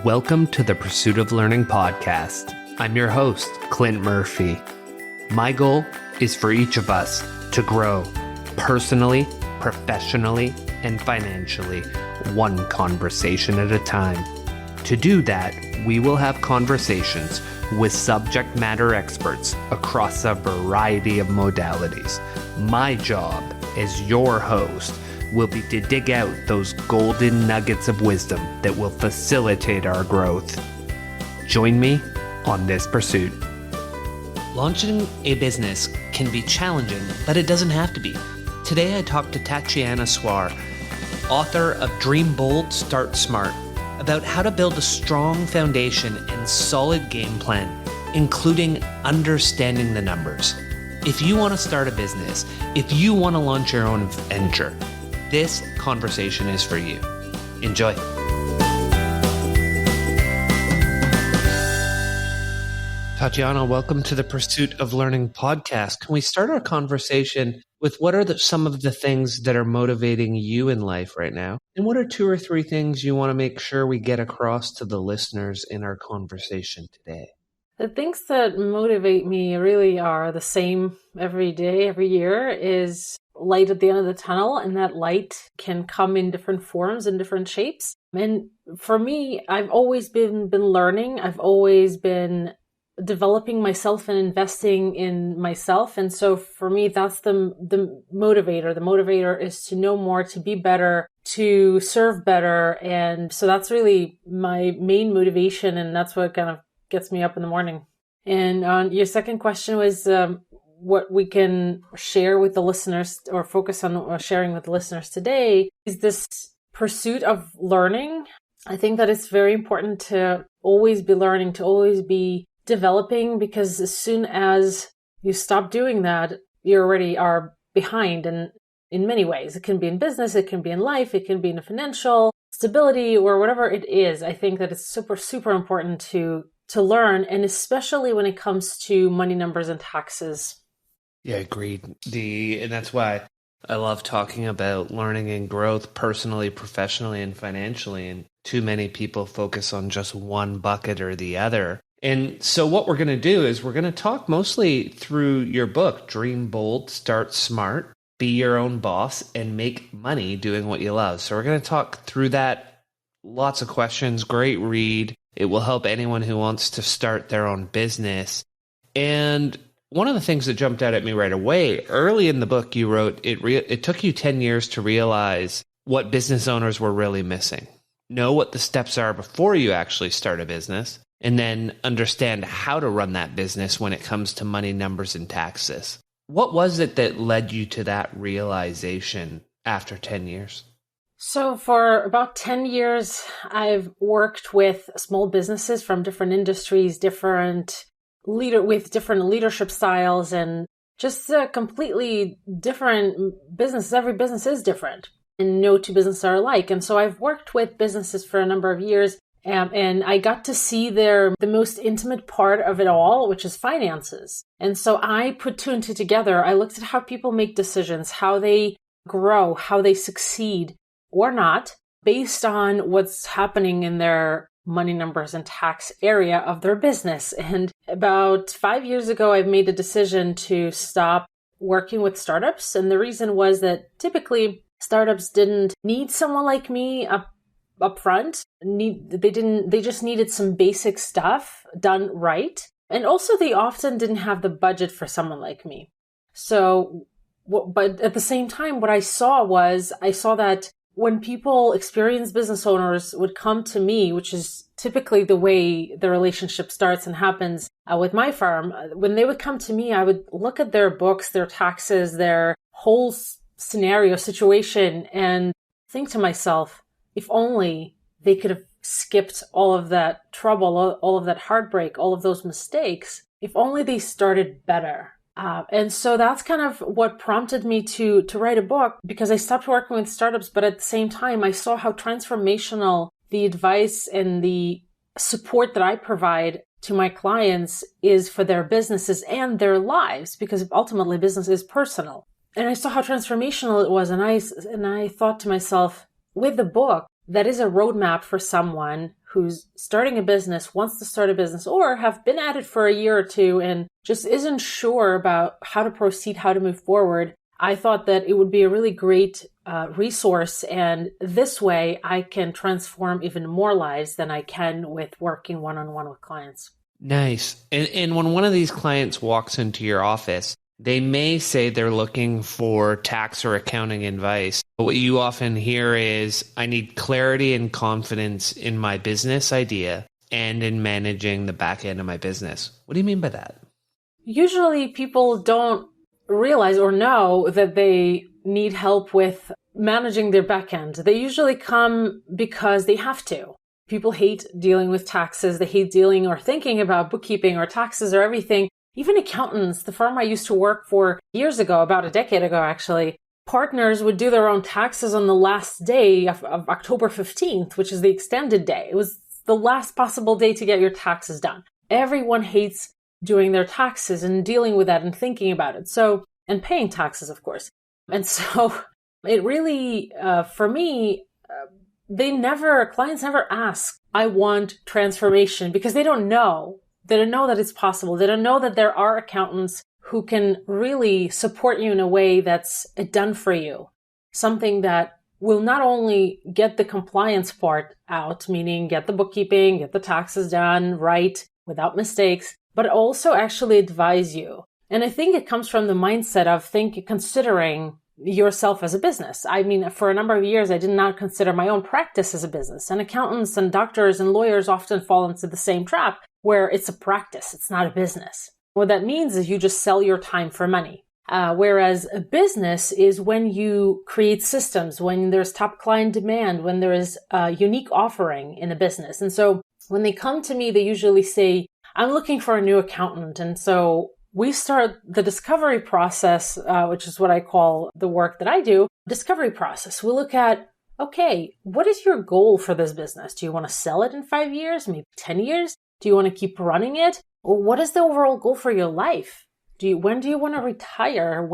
Welcome to the Pursuit of Learning podcast. I'm your host, Clint Murphy. My goal is for each of us to grow personally, professionally, and financially, one conversation at a time. To do that, we will have conversations with subject matter experts across a variety of modalities. My job as your host will be to dig out those golden nuggets of wisdom that will facilitate our growth. Join me on this pursuit. Launching a business can be challenging, but it doesn't have to be. Today I talked to Tatiana Tsoir, author of Dream Bold, Start Smart, about how to build a strong foundation and solid game plan, including understanding the numbers. If you want to start a business, if you want to launch your own venture, this conversation is for you. Enjoy. Tatiana, welcome to the Pursuit of Learning podcast. Can we start our conversation with what are some of the things that are motivating you in life right now? And what are 2 or 3 things you want to make sure we get across to the listeners in our conversation today? The things that motivate me really are the same every day, every year, is light at the end of the tunnel, and that light can come in different forms and different shapes. And for me, I've always been learning. I've always been developing myself and investing in myself. And so for me, that's the motivator. The motivator is to know more, to be better, to serve better. And so that's really my main motivation. And that's what kind of gets me up in the morning. And on your second question was what we can share with the listeners or focus on sharing with the listeners today is this pursuit of learning. I think that it's very important to always be learning, to always be developing, because as soon as you stop doing that, you already are behind. And in many ways, it can be in business, it can be in life, it can be in financial stability or whatever it is. I think that it's super, super important to learn, and especially when it comes to money, numbers, and taxes. Yeah, agreed. And that's why I love talking about learning and growth personally, professionally, and financially. And too many people focus on just one bucket or the other. And so what we're going to do is we're going to talk mostly through your book, Dream Bold, Start Smart, Be Your Own Boss, and Make Money Doing What You Love. So we're going to talk through that. Lots of questions, great read. It will help anyone who wants to start their own business. And one of the things that jumped out at me right away, early in the book, you wrote, it took you 10 years to realize what business owners were really missing. Know what the steps are before you actually start a business, and then understand how to run that business when it comes to money, numbers, and taxes. What was it that led you to that realization after 10 years? So for about 10 years, I've worked with small businesses from different industries, with different leadership styles, and just completely different businesses. Every business is different, and no two businesses are alike. And so I've worked with businesses for a number of years, and I got to see the most intimate part of it all, which is finances. And so I put 2 and 2 together. I looked at how people make decisions, how they grow, how they succeed or not, based on what's happening in their money, numbers, and tax area of their business. And about 5 years ago, I've made a decision to stop working with startups. And the reason was that typically startups didn't need someone like me up front. They just needed some basic stuff done right. And also they often didn't have the budget for someone like me. So, but at the same time, what I saw that when experienced business owners would come to me, which is typically the way the relationship starts and happens with my firm, when they would come to me, I would look at their books, their taxes, their whole scenario situation, and think to myself, if only they could have skipped all of that trouble, all of that heartbreak, all of those mistakes, if only they started better. And so that's kind of what prompted me to write a book, because I stopped working with startups, but at the same time, I saw how transformational the advice and the support that I provide to my clients is for their businesses and their lives, because ultimately business is personal. And I saw how transformational it was. And I thought to myself, with the book, that is a roadmap for someone who's starting a business, wants to start a business, or have been at it for a year or two and just isn't sure about how to proceed, how to move forward, I thought that it would be a really great resource. And this way I can transform even more lives than I can with working one-on-one with clients. Nice. And when one of these clients walks into your office, they may say they're looking for tax or accounting advice. But what you often hear is, I need clarity and confidence in my business idea and in managing the back end of my business. What do you mean by that? Usually people don't realize or know that they need help with managing their back end. They usually come because they have to. People hate dealing with taxes. They hate dealing or thinking about bookkeeping or taxes or everything. Even accountants, the firm I used to work for years ago, about a decade ago actually, partners would do their own taxes on the last day of October 15th, which is the extended day. It was the last possible day to get your taxes done. Everyone hates doing their taxes and dealing with that and thinking about it. So, and paying taxes, of course. And so it really, for me, clients never ask, I want transformation, because they don't know. They don't know that it's possible. They don't know that there are accountants who can really support you in a way that's done for you. Something that will not only get the compliance part out, meaning get the bookkeeping, get the taxes done right without mistakes, but also actually advise you. And I think it comes from the mindset of considering yourself as a business. I mean, for a number of years, I did not consider my own practice as a business. And accountants and doctors and lawyers often fall into the same trap where it's a practice. It's not a business. What that means is you just sell your time for money. Whereas a business is when you create systems, when there's top client demand, when there is a unique offering in a business. And so when they come to me, they usually say, I'm looking for a new accountant. And so we start the discovery process, which is what I call the work that I do, discovery process. We look at, okay, what is your goal for this business? Do you want to sell it in 5 years, maybe 10 years? Do you want to keep running it? Or what is the overall goal for your life? When do you want to retire?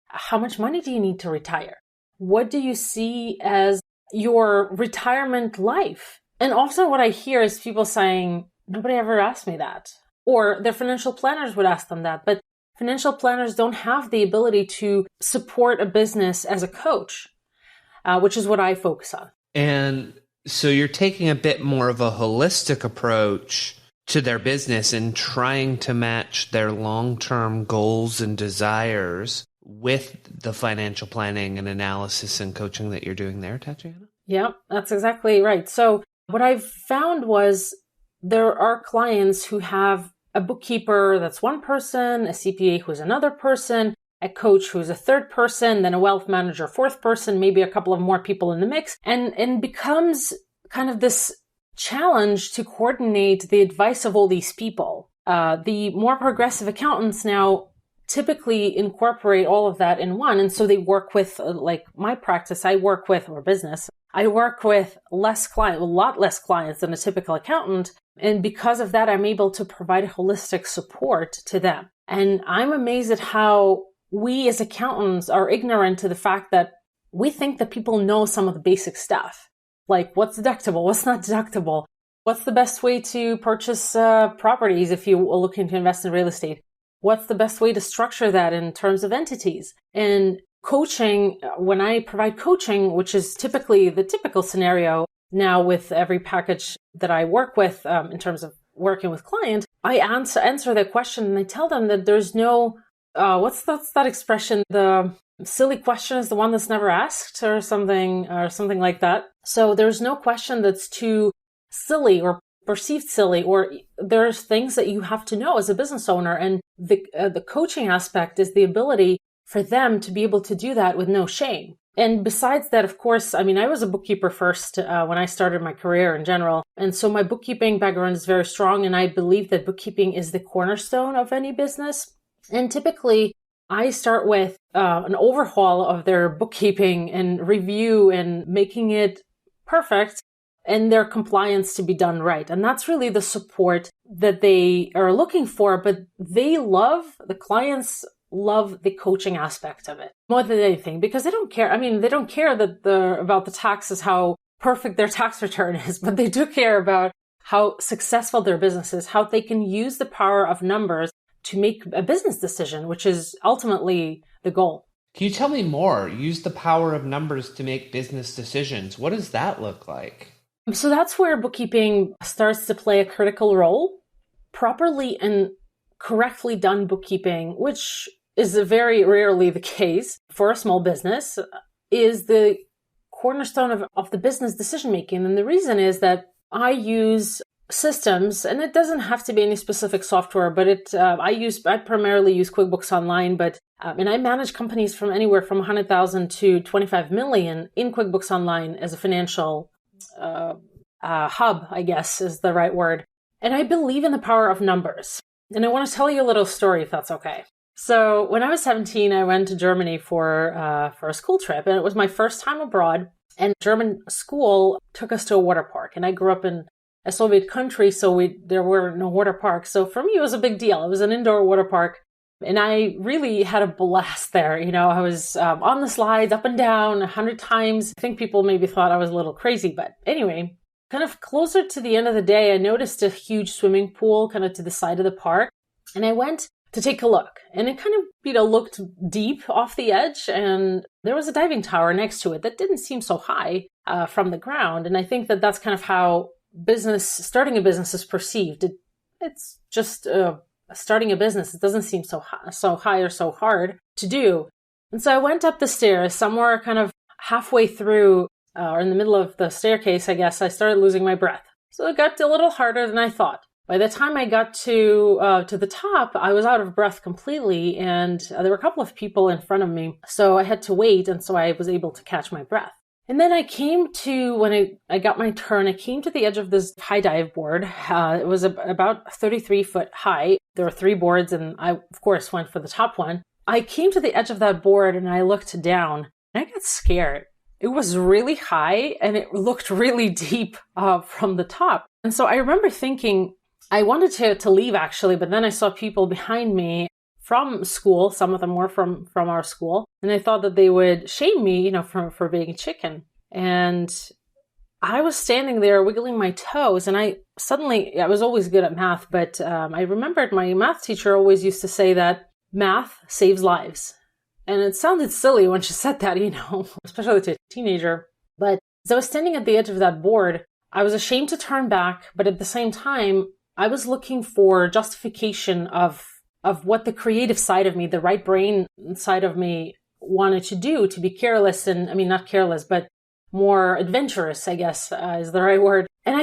How much money do you need to retire? What do you see as your retirement life? And often what I hear is people saying, nobody ever asked me that. Or their financial planners would ask them that. But financial planners don't have the ability to support a business as a coach, which is what I focus on. And so you're taking a bit more of a holistic approach to their business and trying to match their long-term goals and desires with the financial planning and analysis and coaching that you're doing there, Tatiana? Yeah, that's exactly right. So what I've found was there are clients who have a bookkeeper that's one person, a CPA who's another person, a coach who's a third person, then a wealth manager, fourth person, maybe a couple of more people in the mix, and becomes kind of this challenge to coordinate the advice of all these people. The more progressive accountants now typically incorporate all of that in one. And so they work with, like my practice, or business, I work with a lot less clients than a typical accountant. And because of that, I'm able to provide holistic support to them. And I'm amazed at how we as accountants are ignorant to the fact that we think that people know some of the basic stuff. Like what's deductible, what's not deductible, what's the best way to purchase properties if you are looking to invest in real estate, what's the best way to structure that in terms of entities. And coaching, when I provide coaching, which is typically the typical scenario now with every package that I work with in terms of working with clients, I answer their question and I tell them that there's no, what's that expression? The silly question is the one that's never asked or something like that. So there's no question that's too silly or perceived silly, or there's things that you have to know as a business owner. And the coaching aspect is the ability for them to be able to do that with no shame. And besides that, of course, I mean, I was a bookkeeper first when I started my career in general. And so my bookkeeping background is very strong. And I believe that bookkeeping is the cornerstone of any business. And typically, I start with an overhaul of their bookkeeping and review and making it perfect and their compliance to be done right. And that's really the support that they are looking for. But the clients love the coaching aspect of it more than anything, because they don't care. I mean, they don't care about the taxes, how perfect their tax return is, but they do care about how successful their business is, how they can use the power of numbers to make a business decision, which is ultimately the goal. Can you tell me more? Use the power of numbers to make business decisions. What does that look like? So that's where bookkeeping starts to play a critical role. Properly and correctly done bookkeeping, which is very rarely the case for a small business, is the cornerstone of the business decision making. And the reason is that I use systems, and it doesn't have to be any specific software, but I primarily use QuickBooks Online, and I manage companies from anywhere from 100,000 to 25 million in QuickBooks Online as a financial hub, I guess is the right word. And I believe in the power of numbers. And I want to tell you a little story, if that's okay. So when I was 17, I went to Germany for a school trip, and it was my first time abroad. And German school took us to a water park. And I grew up in a Soviet country, so there were no water parks. So for me, it was a big deal. It was an indoor water park. And I really had a blast there. I was on the slides up and down 100 times. I think people maybe thought I was a little crazy. But anyway, kind of closer to the end of the day, I noticed a huge swimming pool kind of to the side of the park. And I went to take a look. And it kind of, looked deep off the edge. And there was a diving tower next to it that didn't seem so high from the ground. And I think that that's kind of how starting a business is perceived. It's just starting a business. It doesn't seem so high or so hard to do. And so I went up the stairs somewhere kind of halfway through or in the middle of the staircase, I guess, I started losing my breath. So it got a little harder than I thought. By the time I got to the top, I was out of breath completely, and there were a couple of people in front of me, so I had to wait, and so I was able to catch my breath. And then I came to, when I got my turn, I came to the edge of this high dive board. It was about 33 foot high. There were 3 boards, and I, of course, went for the top one. I came to the edge of that board, and I looked down, and I got scared. It was really high, and it looked really deep from the top. And so I remember thinking, I wanted to leave actually, but then I saw people behind me from school. Some of them were from our school. And I thought that they would shame me, for being a chicken. And I was standing there wiggling my toes, and I was always good at math, but I remembered my math teacher always used to say that math saves lives. And it sounded silly when she said that, especially to a teenager. But as I was standing at the edge of that board, I was ashamed to turn back, but at the same time, I was looking for justification of what the creative side of me, the right brain side of me wanted to do, to be careless not careless, but more adventurous, I guess, is the right word. And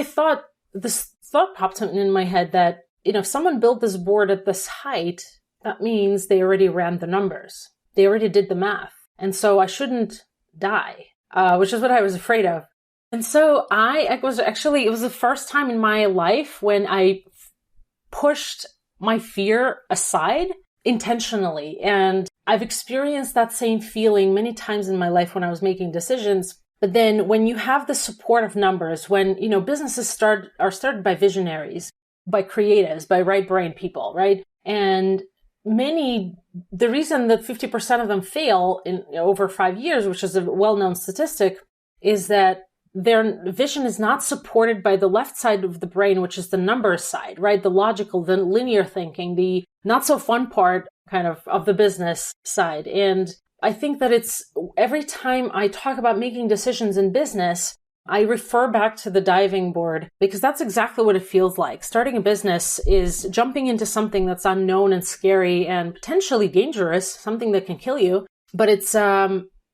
this thought popped in my head that, if someone built this board at this height, that means they already ran the numbers. They already did the math. And so I shouldn't die, which is what I was afraid of. And so it was the first time in my life when I pushed my fear aside intentionally. And I've experienced that same feeling many times in my life when I was making decisions. But then when you have the support of numbers, when, businesses are started by visionaries, by creatives, by right brain people, right? And the reason that 50% of them fail in over 5 years, which is a well-known statistic, is that their vision is not supported by the left side of the brain, which is the numbers side, right? The logical, the linear thinking, the not so fun part kind of the business side. And I think that every time I talk about making decisions in business, I refer back to the diving board because that's exactly what it feels like. Starting a business is jumping into something that's unknown and scary and potentially dangerous, something that can kill you. But it's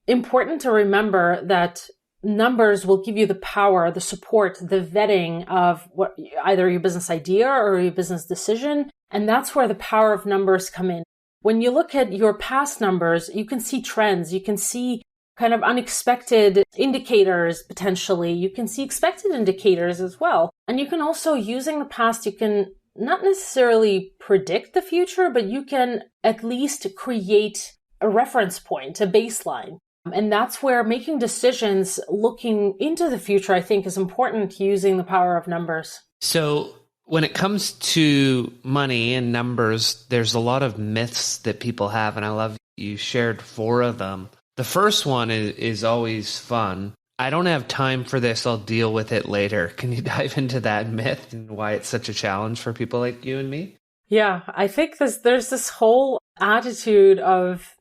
important to remember that numbers will give you the power, the support, the vetting of what either your business idea or your business decision. And that's where the power of numbers come in. When you look at your past numbers, you can see trends. You can see kind of unexpected indicators, potentially. You can see expected indicators as well. And you can also, using the past, you can not necessarily predict the future, but you can at least create a reference point, a baseline. And that's where making decisions looking into the future, I think, is important, using the power of numbers. So when it comes to money and numbers, there's a lot of myths that people have, and I love you shared 4 of them. The first one is always fun. I don't have time for this, I'll deal with it later. Can you dive into that myth and why it's such a challenge for people like you and me? Yeah, I think there's this whole attitude of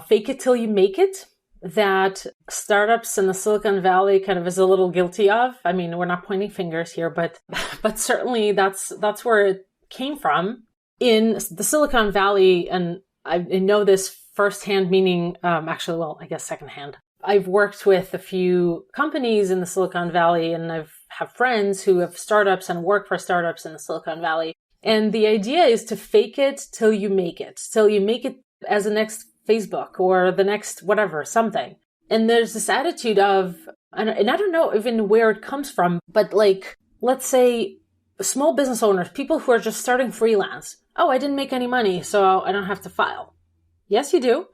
fake it till you make it that startups in the Silicon Valley kind of is a little guilty of. I mean, we're not pointing fingers here, but certainly that's where it came from. In the Silicon Valley, and I know this firsthand, meaning actually, well, I guess secondhand. I've worked with a few companies in the Silicon Valley, and have friends who have startups and work for startups in the Silicon Valley. And the idea is to fake it till you make it as the next Facebook or the next whatever, something. And there's this attitude of, and I don't know even where it comes from, but like, let's say small business owners, people who are just starting freelance. Oh, I didn't make any money, so I don't have to file. Yes, you do.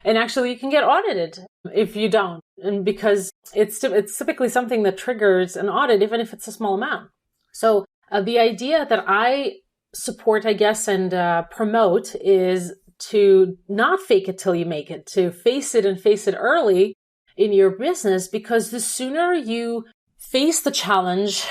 And actually, you can get audited if you don't. And because it's typically something that triggers an audit, even if it's a small amount. So the idea that I support, I guess, and promote is to not fake it till you make it, to face it and face it early in your business, because the sooner you face the challenge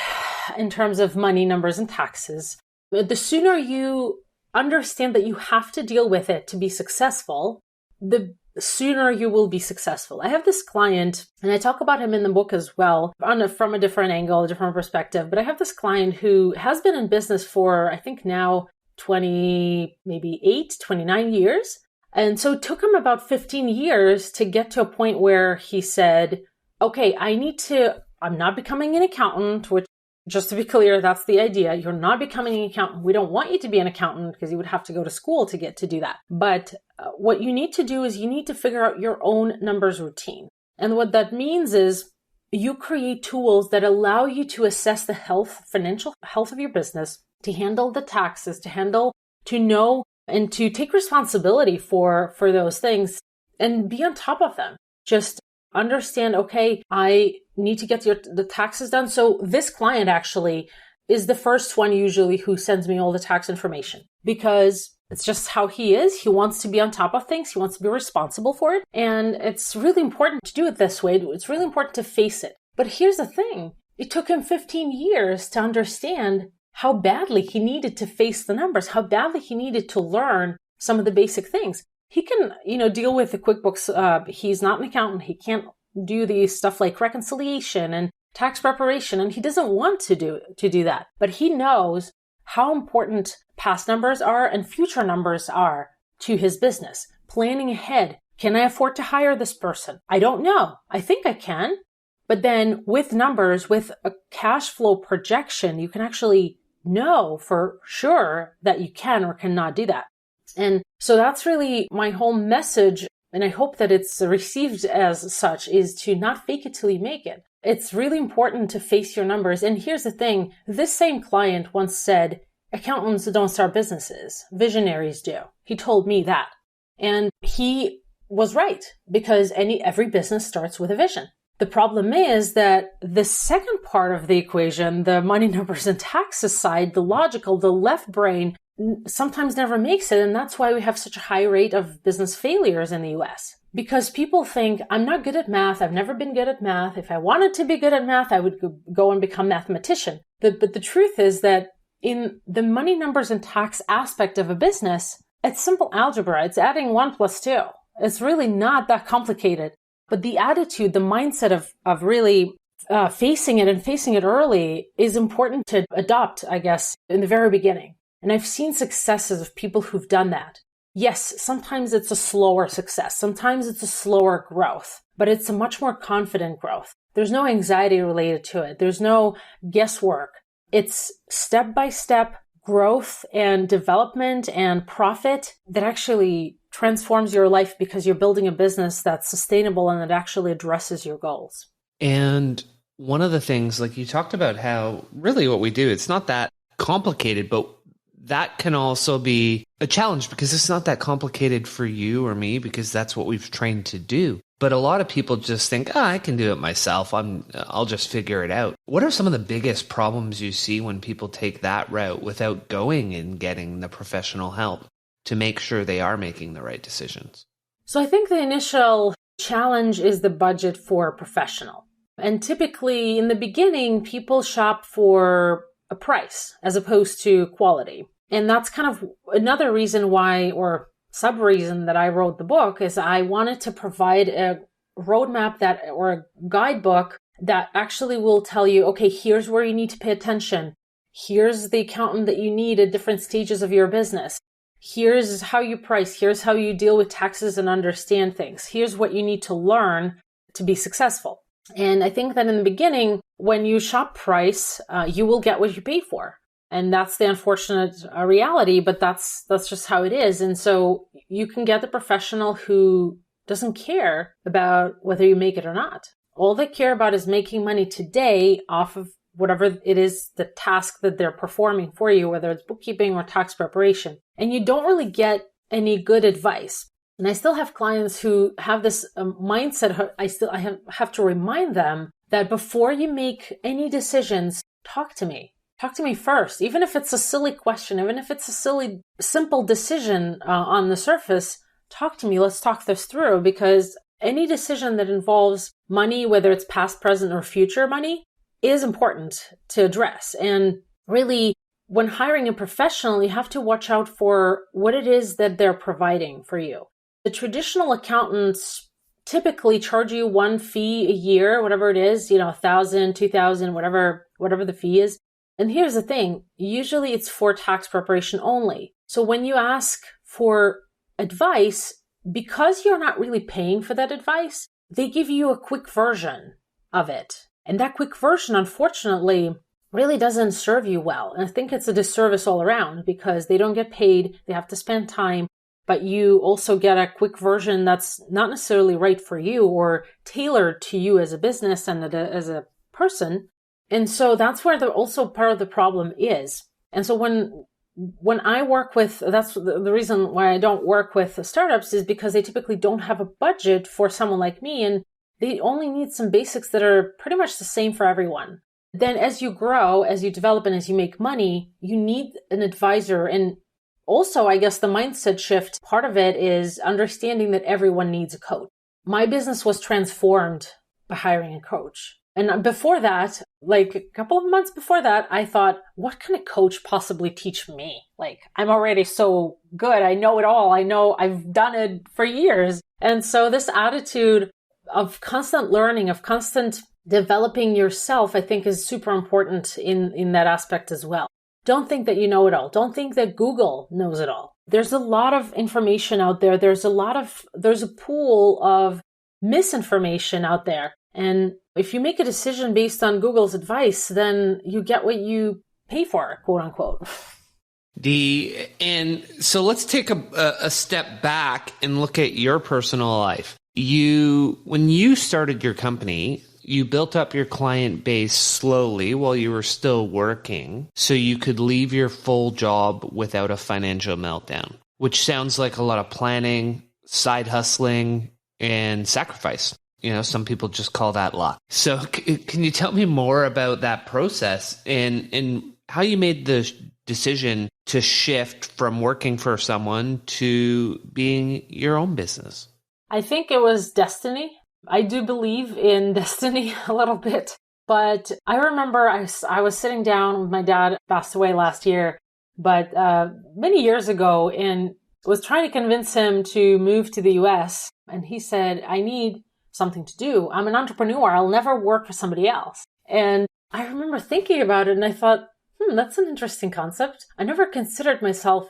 in terms of money, numbers, and taxes, the sooner you understand that you have to deal with it to be successful, the sooner you will be successful. I have this client, and I talk about him in the book as well, from a different angle, a different perspective, but I have this client who has been in business for, I think now, 29 years. And so it took him about 15 years to get to a point where he said, okay, I'm not becoming an accountant, which, just to be clear, that's the idea. You're not becoming an accountant. We don't want you to be an accountant because you would have to go to school to do that. But what you need to do is you need to figure out your own numbers routine. And what that means is you create tools that allow you to assess the financial health of your business, to handle the taxes, to know and to take responsibility for those things and be on top of them. Just understand, okay, I need to get the taxes done. So this client actually is the first one usually who sends me all the tax information because it's just how he is. He wants to be on top of things. He wants to be responsible for it. And it's really important to do it this way. It's really important to face it. But here's the thing. It took him 15 years to understand how badly he needed to face the numbers, how badly he needed to learn some of the basic things. He can, deal with the QuickBooks. He's not an accountant. He can't do the stuff like reconciliation and tax preparation, and he doesn't want to do that. But he knows how important past numbers are and future numbers are to his business. Planning ahead. Can I afford to hire this person? I don't know. I think I can. But then with numbers, with a cash flow projection, you can actually know for sure that you can or cannot do that. And so that's really my whole message, and I hope that it's received as such, is to not fake it till you make it. It's really important to face your numbers. And here's the thing. This same client once said, accountants don't start businesses. Visionaries do. He told me that. And he was right, because every business starts with a vision. The problem is that the second part of the equation, the money, numbers, and taxes side, the logical, the left brain, sometimes never makes it. And that's why we have such a high rate of business failures in the US. Because people think, I'm not good at math. I've never been good at math. If I wanted to be good at math, I would go and become a mathematician. But the truth is that in the money, numbers, and tax aspect of a business, it's simple algebra. It's adding 1 + 2. It's really not that complicated. But the attitude, the mindset of really facing it and facing it early is important to adopt, I guess, in the very beginning. And I've seen successes of people who've done that. Yes, sometimes it's a slower success. Sometimes it's a slower growth, but it's a much more confident growth. There's no anxiety related to it. There's no guesswork. It's step-by-step growth and development and profit that actually transforms your life because you're building a business that's sustainable and that actually addresses your goals. And one of the things, like you talked about how really what we do, it's not that complicated, but that can also be a challenge because it's not that complicated for you or me because that's what we've trained to do. But a lot of people just think, I can do it myself. I'll just figure it out. What are some of the biggest problems you see when people take that route without going and getting the professional help to make sure they are making the right decisions? So I think the initial challenge is the budget for a professional. And typically in the beginning, people shop for a price as opposed to quality. And that's kind of another reason why, or sub-reason that I wrote the book, is I wanted to provide a roadmap or a guidebook that actually will tell you, okay, here's where you need to pay attention. Here's the accountant that you need at different stages of your business. Here's how you price. Here's how you deal with taxes and understand things. Here's what you need to learn to be successful. And I think that in the beginning, when you shop price, you will get what you pay for. And that's the unfortunate reality, but that's just how it is. And so you can get the professional who doesn't care about whether you make it or not. All they care about is making money today off of whatever it is, the task that they're performing for you, whether it's bookkeeping or tax preparation. And you don't really get any good advice. And I still have clients who have this mindset. I have to remind them that before you make any decisions, talk to me. Talk to me first. Even if it's a silly question, even if it's a silly, simple decision on the surface, talk to me. Let's talk this through, because any decision that involves money, whether it's past, present, or future money, is important to address. And really, when hiring a professional, you have to watch out for what it is that they're providing for you. The traditional accountants typically charge you one fee a year, whatever it is, $1,000, $2,000, whatever the fee is. And here's the thing, usually it's for tax preparation only. So when you ask for advice, because you're not really paying for that advice, they give you a quick version of it. And that quick version, unfortunately, really doesn't serve you well. And I think it's a disservice all around, because they don't get paid, they have to spend time, but you also get a quick version that's not necessarily right for you or tailored to you as a business and as a person. And so that's where also part of the problem is. And so when I work with, that's the reason why I don't work with startups, is because they typically don't have a budget for someone like me, and they only need some basics that are pretty much the same for everyone. Then as you grow, as you develop, and as you make money, you need an advisor. And also, I guess the mindset shift, part of it is understanding that everyone needs a coach. My business was transformed by hiring a coach. And before that, like a couple of months before that, I thought, what can a coach possibly teach me? Like, I'm already so good. I know it all. I know I've done it for years. And so this attitude of constant learning, of constant developing yourself, I think is super important in that aspect as well. Don't think that you know it all. Don't think that Google knows it all. There's a lot of information out there. There's a pool of misinformation out there. And if you make a decision based on Google's advice, then you get what you pay for, quote unquote. And so let's take a step back and look at your personal life. When you started your company, you built up your client base slowly while you were still working, so you could leave your full job without a financial meltdown, which sounds like a lot of planning, side hustling, and sacrifice. Some people just call that luck. So can you tell me more about that process and how you made the decision to shift from working for someone to being your own business? I think it was destiny. I do believe in destiny a little bit, but I remember I was sitting down with my dad, passed away last year, but many years ago, and was trying to convince him to move to the US. And he said, I need something to do. I'm an entrepreneur. I'll never work for somebody else. And I remember thinking about it and I thought, that's an interesting concept. I never considered myself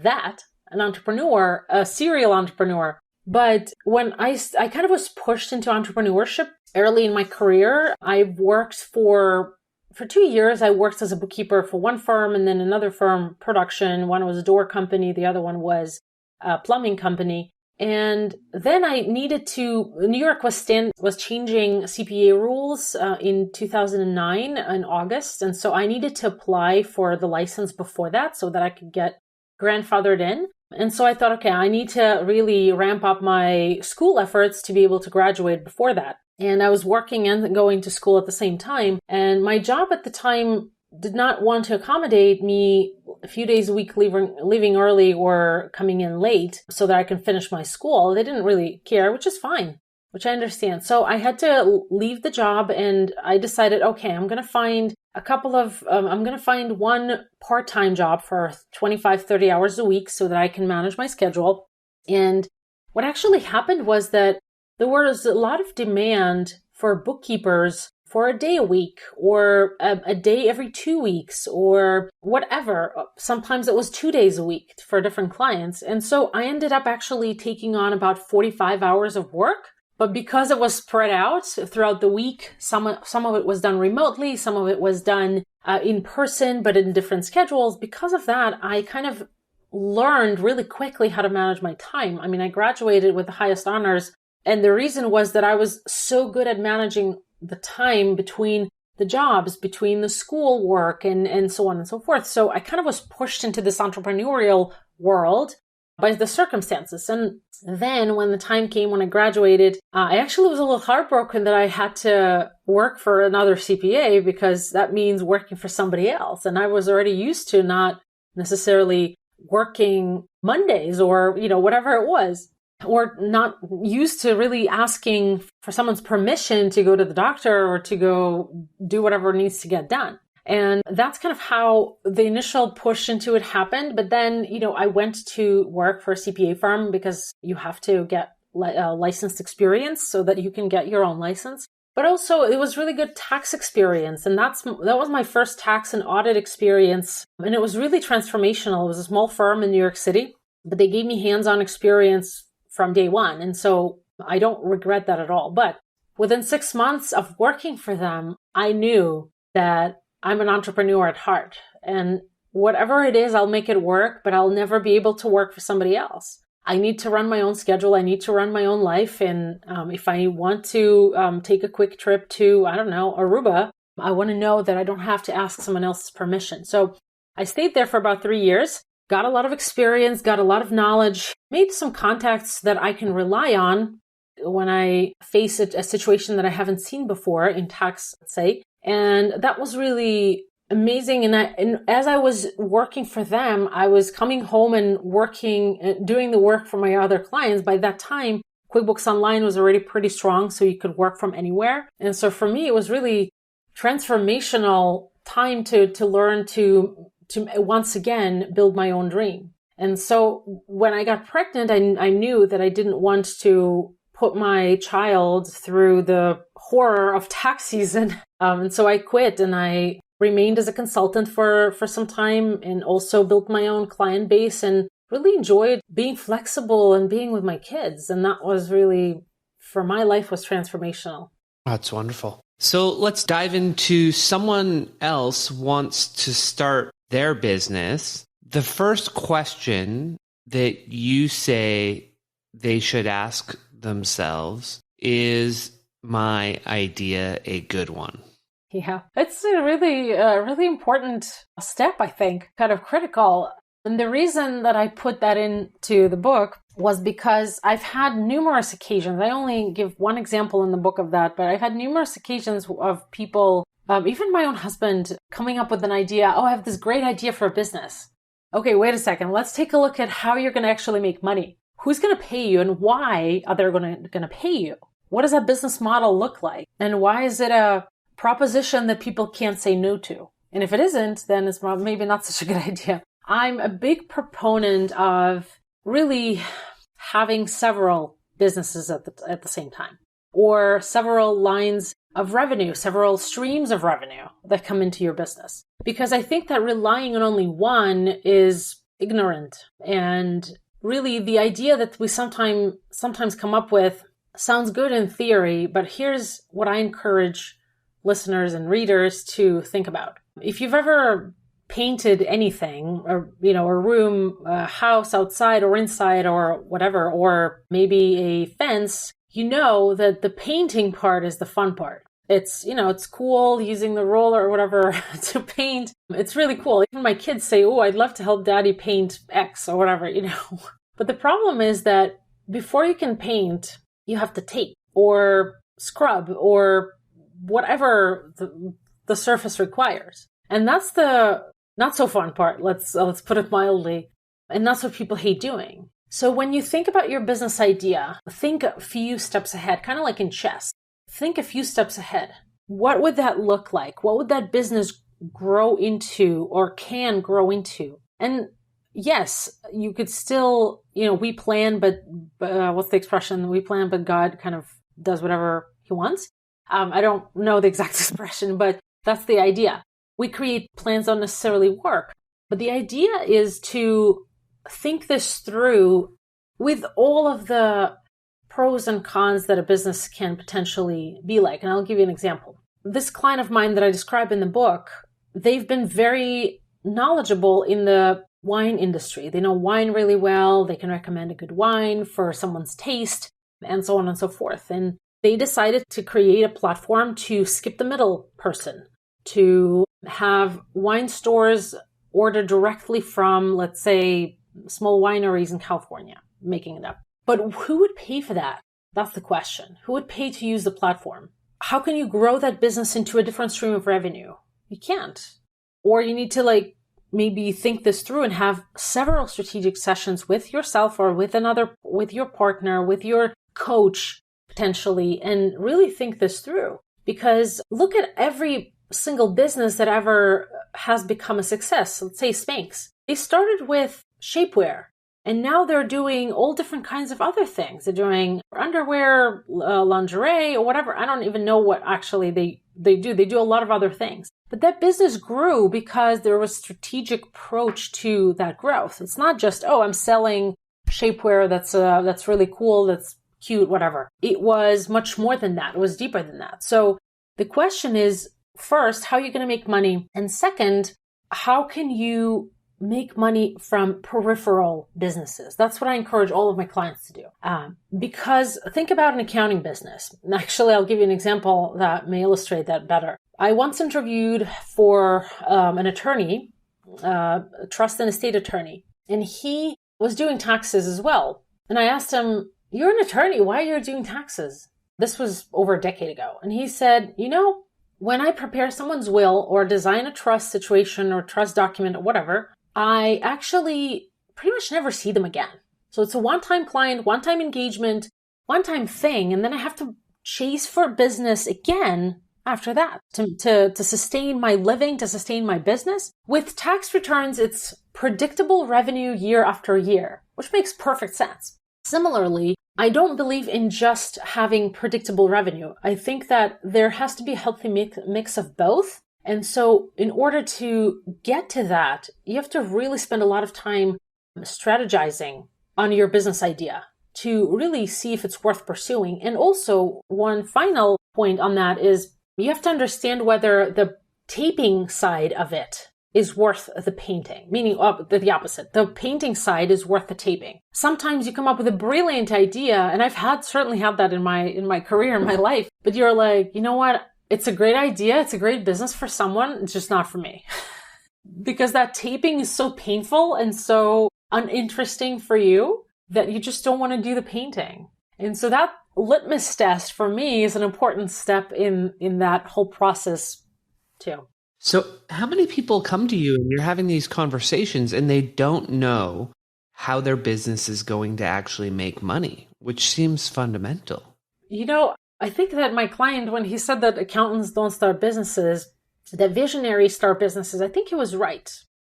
an entrepreneur, a serial entrepreneur. But when I kind of was pushed into entrepreneurship early in my career, I worked for 2 years. I worked as a bookkeeper for one firm and then another firm, production. One was a door company. The other one was a plumbing company. And then I needed to, New York was changing CPA rules in 2009 in August. And so I needed to apply for the license before that so that I could get grandfathered in. And so I thought, okay, I need to really ramp up my school efforts to be able to graduate before that. And I was working and going to school at the same time. And my job at the time did not want to accommodate me a few days a week leaving early or coming in late so that I can finish my school. They didn't really care, which is fine. which I understand. So I had to leave the job and I decided, okay, I'm going to find I'm going to find one part-time job for 25, 30 hours a week so that I can manage my schedule. And what actually happened was that there was a lot of demand for bookkeepers for a day a week or a day every 2 weeks or whatever. Sometimes it was 2 days a week for different clients. And so I ended up actually taking on about 45 hours of work. But because it was spread out throughout the week, some of it was done remotely, some of it was done in person, but in different schedules. Because of that, I kind of learned really quickly how to manage my time. I mean, I graduated with the highest honors. And the reason was that I was so good at managing the time between the jobs, between the school work and so on and so forth. So I kind of was pushed into this entrepreneurial world by the circumstances. And then when the time came when I graduated, I actually was a little heartbroken that I had to work for another CPA because that means working for somebody else. And I was already used to not necessarily working Mondays or, whatever it was, or not used to really asking for someone's permission to go to the doctor or to go do whatever needs to get done. And that's kind of how the initial push into it happened. But then, I went to work for a CPA firm because you have to get licensed experience so that you can get your own license. But also it was really good tax experience. And that was my first tax and audit experience. And it was really transformational. It was a small firm in New York City, but they gave me hands-on experience from day one. And so I don't regret that at all. But within 6 months of working for them, I knew that I'm an entrepreneur at heart, and whatever it is, I'll make it work, but I'll never be able to work for somebody else. I need to run my own schedule. I need to run my own life. And if I want to take a quick trip to, Aruba, I want to know that I don't have to ask someone else's permission. So I stayed there for about 3 years, got a lot of experience, got a lot of knowledge, made some contacts that I can rely on when I face a situation that I haven't seen before in tax, let's say. And that was really amazing. And as I was working for them, I was coming home and doing the work for my other clients. By that time, QuickBooks Online was already pretty strong, so you could work from anywhere. And so for me, it was really transformational time to learn to once again build my own dream. And so when I got pregnant, I knew that I didn't want to put my child through the horror of tax season. And so I quit and I remained as a consultant for some time and also built my own client base and really enjoyed being flexible and being with my kids. And that was really, for my life, was transformational. That's wonderful. So let's dive into someone else wants to start their business. The first question that you say they should ask themselves, is my idea a good one? Yeah, it's a really important step, I think, kind of critical. And the reason that I put that into the book was because I've had numerous occasions. I only give one example in the book of that, but I've had numerous occasions of people, even my own husband, coming up with an idea. Oh, I have this great idea for a business. Okay, wait a second. Let's take a look at how you're going to actually make money. Who's going to pay you and why are they going to pay you? What does that business model look like? And why is it a proposition that people can't say no to? And if it isn't, then it's maybe not such a good idea. I'm a big proponent of really having several businesses at the same time, or several lines of revenue, several streams of revenue that come into your business. Because I think that relying on only one is ignorant. And really the idea that we sometimes come up with sounds good in theory, but here's what I encourage listeners and readers to think about. If you've ever painted anything, or a room, a house outside or inside or whatever, or maybe a fence, you know that the painting part is the fun part. It's cool using the roller or whatever to paint. It's really cool. Even my kids say, "Oh, I'd love to help Daddy paint X or whatever," But the problem is that before you can paint, you have to tape or scrub or whatever the surface requires. And that's the not so fun part. Let's put it mildly. And that's what people hate doing. So when you think about your business idea, think a few steps ahead, kind of like in chess. Think a few steps ahead. What would that look like? What would that business grow into or can grow into? And yes, you could still, we plan, but what's the expression? We plan, but God kind of does whatever he wants. I don't know the exact expression, but that's the idea. We create plans don't necessarily work. But the idea is to think this through with all of the pros and cons that a business can potentially be like. And I'll give you an example. This client of mine that I describe in the book, they've been very knowledgeable in the wine industry. They know wine really well. They can recommend a good wine for someone's taste and so on and so forth. And they decided to create a platform to skip the middle person, to have wine stores order directly from, let's say, small wineries in California, making it up. But who would pay for that? That's the question. Who would pay to use the platform? How can you grow that business into a different stream of revenue? You can't. Or you need to maybe think this through and have several strategic sessions with yourself or with your partner, with your coach, potentially, and really think this through. Because look at every single business that ever has become a success. Let's say Spanx. They started with shapewear, and now they're doing all different kinds of other things. They're doing underwear, lingerie, or whatever. I don't even know what actually they do. They do a lot of other things. But that business grew because there was strategic approach to that growth. It's not just, I'm selling shapewear that's really cool, that's cute, whatever. It was much more than that. It was deeper than that. So the question is, first, how are you going to make money? And second, how can you make money from peripheral businesses? That's what I encourage all of my clients to do. Because think about an accounting business. Actually, I'll give you an example that may illustrate that better. I once interviewed for an attorney, a trust and estate attorney, and he was doing taxes as well. And I asked him, "You're an attorney. Why are you doing taxes?" This was over a decade ago. And he said, when I prepare someone's will or design a trust situation or trust document or whatever, I actually pretty much never see them again. So it's a one-time client, one-time engagement, one-time thing. And then I have to chase for business again after that to sustain my living, to sustain my business. With tax returns, it's predictable revenue year after year, which makes perfect sense. Similarly, I don't believe in just having predictable revenue. I think that there has to be a healthy mix of both. And so in order to get to that, you have to really spend a lot of time strategizing on your business idea to really see if it's worth pursuing. And also, one final point on that is you have to understand whether the taping side of it is worth the painting, meaning the opposite. The painting side is worth the taping. Sometimes you come up with a brilliant idea, and I've certainly had that in my career, in my life, but you're like, you know what? It's a great idea. It's a great business for someone. It's just not for me. Because that taping is so painful and so uninteresting for you that you just don't want to do the painting. And so that litmus test for me is an important step in that whole process too. So how many people come to you and you're having these conversations and they don't know how their business is going to actually make money, which seems fundamental? I think that my client, when he said that accountants don't start businesses, that visionaries start businesses, I think he was right.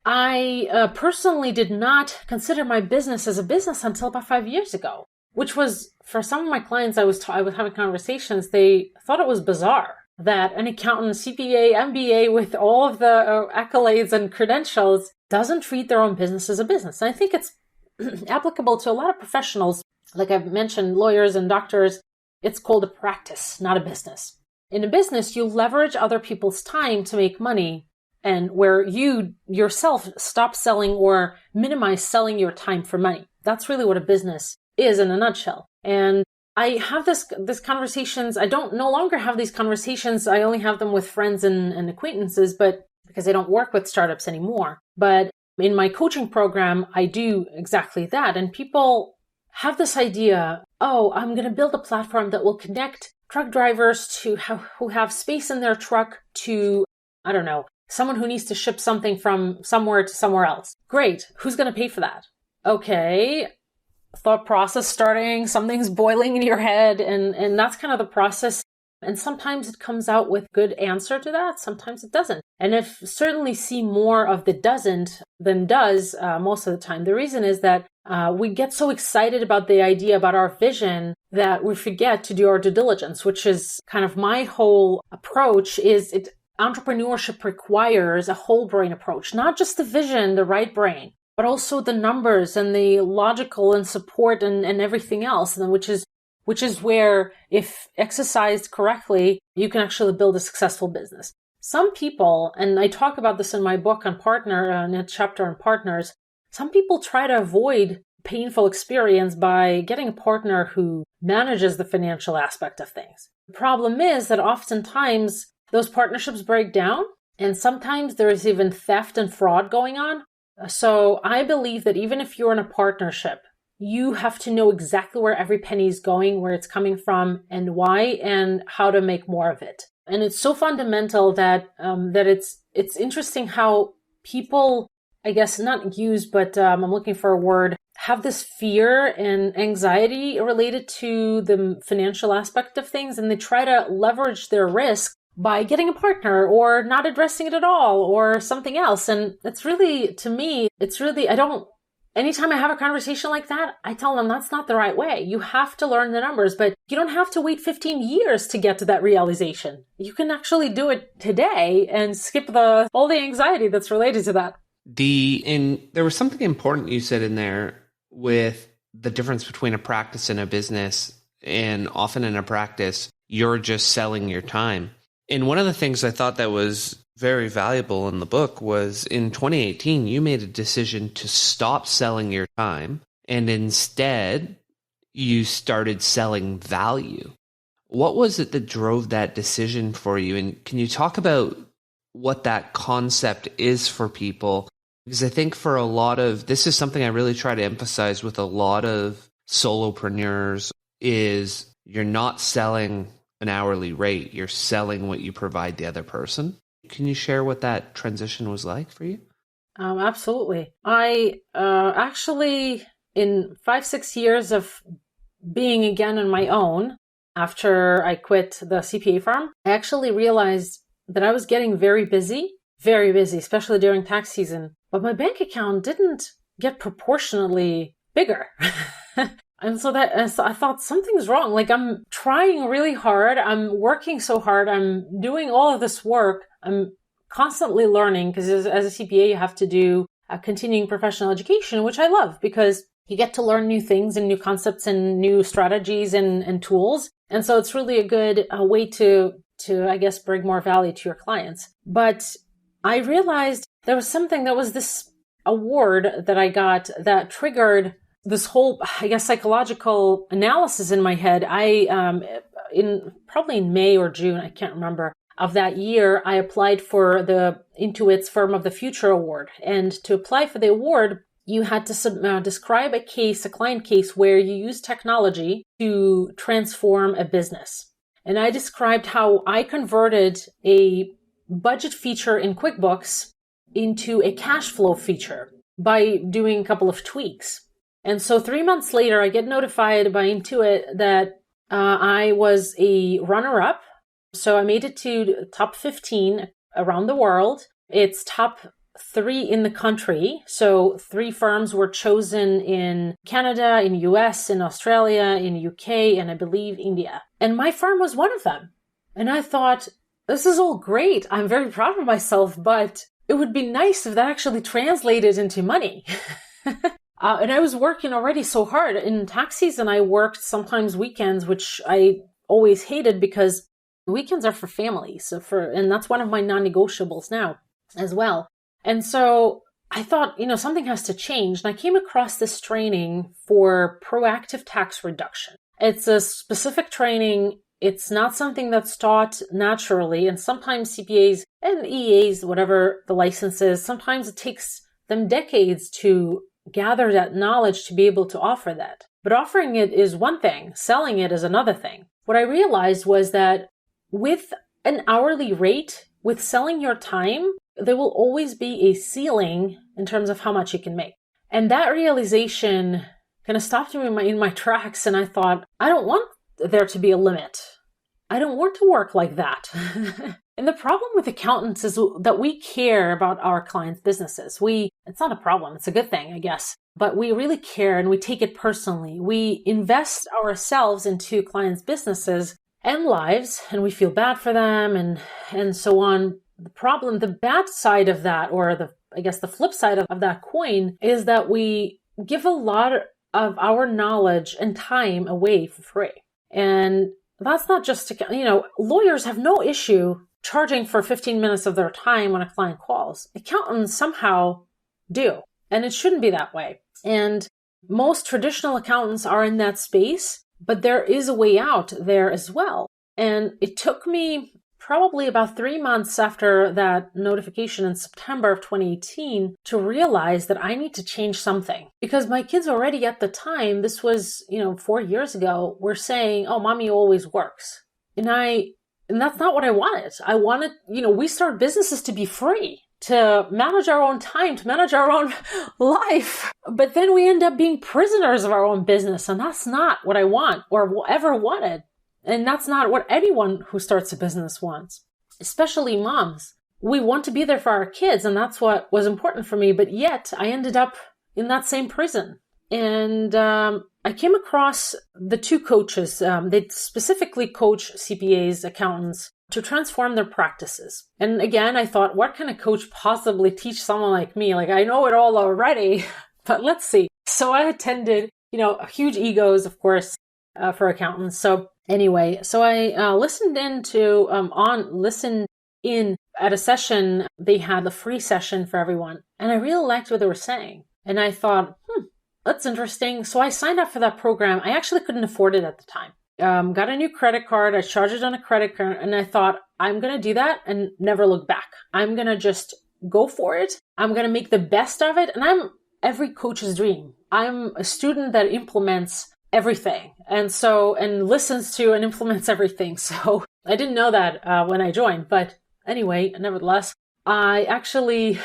I personally did not consider my business as a business until about 5 years ago, which was, for some of my clients I was having conversations, they thought it was bizarre that an accountant, CPA, MBA with all of the accolades and credentials doesn't treat their own business as a business. And I think it's applicable to a lot of professionals. Like I've mentioned, lawyers and doctors, it's called a practice, not a business. In a business, you leverage other people's time to make money, and where you yourself stop selling or minimize selling your time for money. That's really what a business is in a nutshell. And I have this conversations. I don't no longer have these conversations. I only have them with friends and acquaintances, but because I don't work with startups anymore. But in my coaching program, I do exactly that. And people have this idea, I'm going to build a platform that will connect truck drivers who have space in their truck to, I don't know, someone who needs to ship something from somewhere to somewhere else. Great. Who's going to pay for that? Okay. thought process starting, something's boiling in your head, and that's kind of the process. And sometimes it comes out with good answer to that. Sometimes it doesn't. And if certainly see more of the doesn't than does most of the time. The reason is that we get so excited about the idea, about our vision, that we forget to do our due diligence, which is kind of my whole approach. Entrepreneurship requires a whole brain approach, not just the vision, the right brain, but also the numbers and the logical and support and everything else, and which is where, if exercised correctly, you can actually build a successful business. Some people, and I talk about this in my book on in a chapter on partners, some people try to avoid painful experience by getting a partner who manages the financial aspect of things. The problem is that oftentimes those partnerships break down, and sometimes there is even theft and fraud going on. So I believe that even if you're in a partnership, you have to know exactly where every penny is going, where it's coming from, and why, and how to make more of it. And it's so fundamental that it's interesting how people, I guess not use, but I'm looking for a word, have this fear and anxiety related to the financial aspect of things, and they try to leverage their risk by getting a partner or not addressing it at all or something else. And it's really, to me, anytime I have a conversation like that, I tell them that's not the right way. You have to learn the numbers, but you don't have to wait 15 years to get to that realization. You can actually do it today and skip all the anxiety that's related to that. There was something important you said in there with the difference between a practice and a business. And often in a practice, you're just selling your time. And one of the things I thought that was very valuable in the book was in 2018, you made a decision to stop selling your time, and instead you started selling value. What was it that drove that decision for you? And can you talk about what that concept is for people? Because I think this is something I really try to emphasize with a lot of solopreneurs, is you're not selling an hourly rate, you're selling what you provide the other person. Can you share what that transition was like for you? Absolutely. I actually, in 5-6 years of being again on my own, after I quit the CPA firm, I actually realized that I was getting very busy, especially during tax season. But my bank account didn't get proportionately bigger. And so I thought something's wrong. Like, I'm trying really hard. I'm working so hard. I'm doing all of this work. I'm constantly learning, because as a CPA, you have to do a continuing professional education, which I love because you get to learn new things and new concepts and new strategies and tools. And so it's really a good way to, I guess, bring more value to your clients. But I realized there was this award that I got that triggered this whole, I guess, psychological analysis in my head. Probably in May or June, I can't remember, of that year, I applied for the Intuit's Firm of the Future Award. And to apply for the award, you had to describe a client case where you use technology to transform a business. And I described how I converted a budget feature in QuickBooks into a cash flow feature by doing a couple of tweaks. And so 3 months later, I get notified by Intuit that I was a runner-up. So I made it to top 15 around the world. It's top 3 in the country. So 3 firms were chosen in Canada, in US, in Australia, in UK, and I believe India. And my firm was one of them. And I thought, this is all great. I'm very proud of myself, but it would be nice if that actually translated into money. And I was working already so hard. In tax season, I worked sometimes weekends, which I always hated because weekends are for families. And that's one of my non-negotiables now as well. And so I thought, something has to change. And I came across this training for proactive tax reduction. It's a specific training. It's not something that's taught naturally. And sometimes CPAs and EAs, whatever the license is, sometimes it takes them decades to gather that knowledge to be able to offer that. But offering it is one thing, selling it is another thing. What I realized was that with an hourly rate, with selling your time, there will always be a ceiling in terms of how much you can make. And that realization kind of stopped me in my tracks. And I thought, I don't want there to be a limit. I don't want to work like that. And the problem with accountants is that we care about our clients' businesses. It's not a problem. It's a good thing, I guess. But we really care and we take it personally. We invest ourselves into clients' businesses and lives, and we feel bad for them and so on. The bad side of that, or the flip side of that coin, is that we give a lot of our knowledge and time away for free. And that's not just, lawyers have no issue charging for 15 minutes of their time when a client calls. Accountants somehow do, and it shouldn't be that way. And most traditional accountants are in that space, but there is a way out there as well. And it took me probably about 3 months after that notification in September of 2018 to realize that I need to change something. Because my kids already at the time, this was, 4 years ago, were saying, oh, mommy always works. And that's not what I wanted. I wanted, we start businesses to be free, to manage our own time, to manage our own life. But then we end up being prisoners of our own business. And that's not what I want or ever wanted. And that's not what anyone who starts a business wants, especially moms. We want to be there for our kids, and that's what was important for me. But yet I ended up in that same prison. And I came across the two coaches. They specifically coach CPAs, accountants, to transform their practices. And again, I thought, what can a coach possibly teach someone like me? Like, I know it all already, but let's see. So I attended, huge egos, of course, for accountants. So anyway, I listened in at a session. They had a free session for everyone. And I really liked what they were saying. And I thought, that's interesting. So I signed up for that program. I actually couldn't afford it at the time. Got a new credit card. I charged it on a credit card. And I thought, I'm going to do that and never look back. I'm going to just go for it. I'm going to make the best of it. And I'm every coach's dream. I'm a student that implements everything. And listens to and implements everything. So I didn't know that when I joined. But anyway, nevertheless, I actually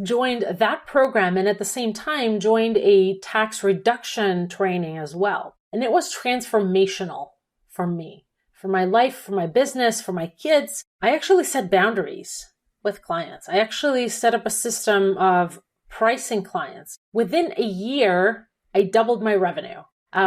joined that program and at the same time joined a tax reduction training as well. And it was transformational for me, for my life, for my business, for my kids. I actually set boundaries with clients. I actually set up a system of pricing clients. Within a year, I doubled my revenue.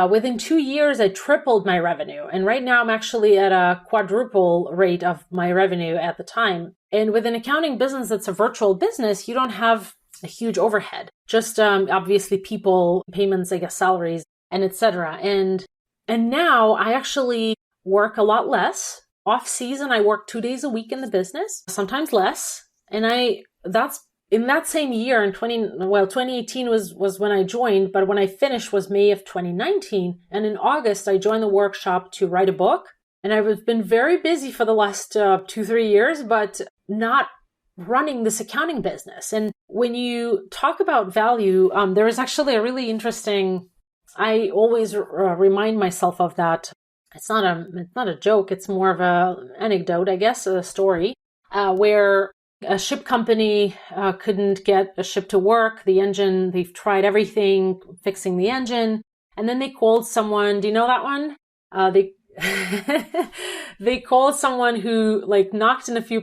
Within 2 years, I tripled my revenue. And right now I'm actually at a quadruple rate of my revenue at the time. And with an accounting business that's a virtual business, you don't have a huge overhead. Just obviously people, payments, I guess, salaries, and etc. And now I actually work a lot less. Off season, I work 2 days a week in the business, sometimes less. And that's in that same year in 2018 was when I joined, but when I finished was May of 2019. And in August, I joined the workshop to write a book. And I've been very busy for the last 2-3 years, but not running this accounting business. And when you talk about value, there is actually a really interesting, I always remind myself of that. It's not a joke. It's more of an anecdote, I guess, a story, where a ship company couldn't get a ship to work. The engine, they've tried everything, fixing the engine. And then they called someone. Do you know that one? They called someone who knocked in a few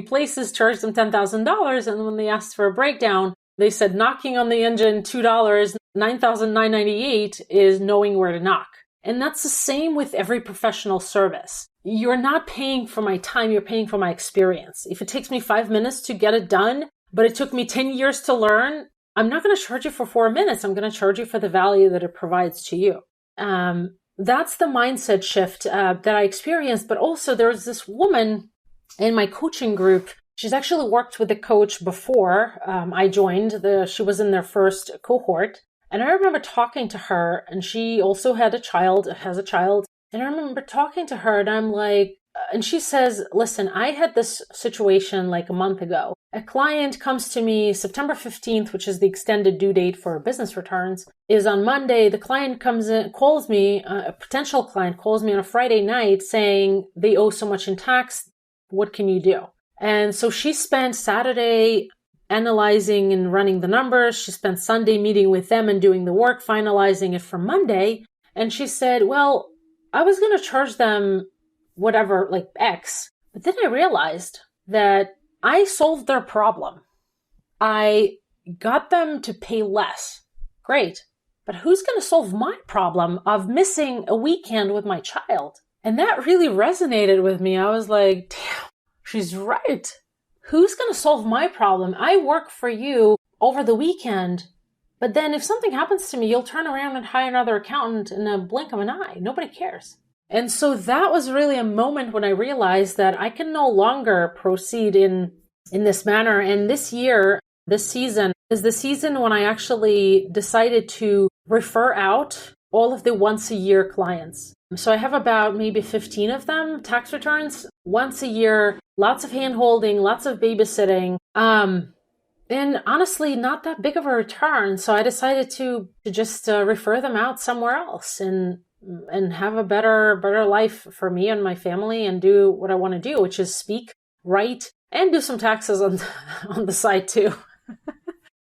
places, charged them $10,000. And when they asked for a breakdown, they said knocking on the engine, $2, $9,998 is knowing where to knock. And that's the same with every professional service. You're not paying for my time, you're paying for my experience. If it takes me 5 minutes to get it done, but it took me 10 years to learn, I'm not going to charge you for 4 minutes. I'm going to charge you for the value that it provides to you. That's the mindset shift that I experienced. But also there's this woman in my coaching group. She's actually worked with a coach before I joined. She was in their first cohort. And I remember talking to her, and she also has a child. And I remember talking to her, and I'm like, and she says, listen, I had this situation a month ago. A client comes to me September 15th, which is the extended due date for business returns, is on Monday. The client comes in, calls me, a potential client calls me on a Friday night saying they owe so much in tax. What can you do? And so she spent Saturday analyzing and running the numbers. She spent Sunday meeting with them and doing the work, finalizing it for Monday. And she said, well, I was going to charge them whatever, like X. But then I realized that I solved their problem. I got them to pay less. Great. But who's going to solve my problem of missing a weekend with my child? And that really resonated with me. I was like, damn, she's right. Who's going to solve my problem? I work for you over the weekend, but then if something happens to me, you'll turn around and hire another accountant in a blink of an eye. Nobody cares. And so that was really a moment when I realized that I can no longer proceed in this manner. And this season is the season when I actually decided to refer out all of the once a year clients. So I have about maybe 15 of them, tax returns, once a year, lots of hand-holding, lots of babysitting, and honestly, not that big of a return. So I decided to just refer them out somewhere else and have a better life for me and my family and do what I want to do, which is speak, write, and do some taxes on the side too.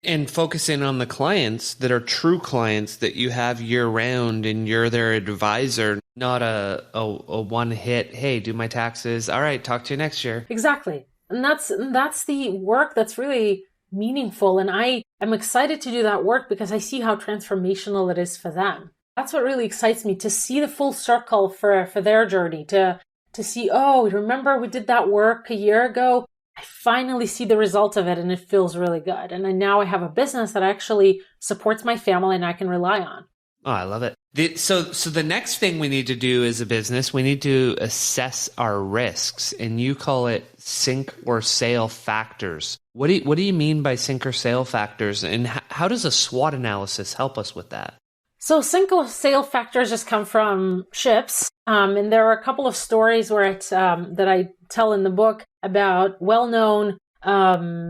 And focusing on the clients that are true clients that you have year round and you're their advisor, not a one hit, hey, do my taxes. All right, talk to you next year. Exactly. And that's the work that's really meaningful. And I am excited to do that work because I see how transformational it is for them. That's what really excites me, to see the full circle for their journey, to see, oh, remember we did that work a year ago? I finally see the result of it and it feels really good. And now I have a business that actually supports my family and I can rely on. Oh, I love it. So the next thing we need to do as a business, we need to assess our risks, and you call it sink or sail factors. What do you mean by sink or sail factors, and how does a SWOT analysis help us with that? So sink or sail factors just come from ships. And there are a couple of stories where that I tell in the book about well-known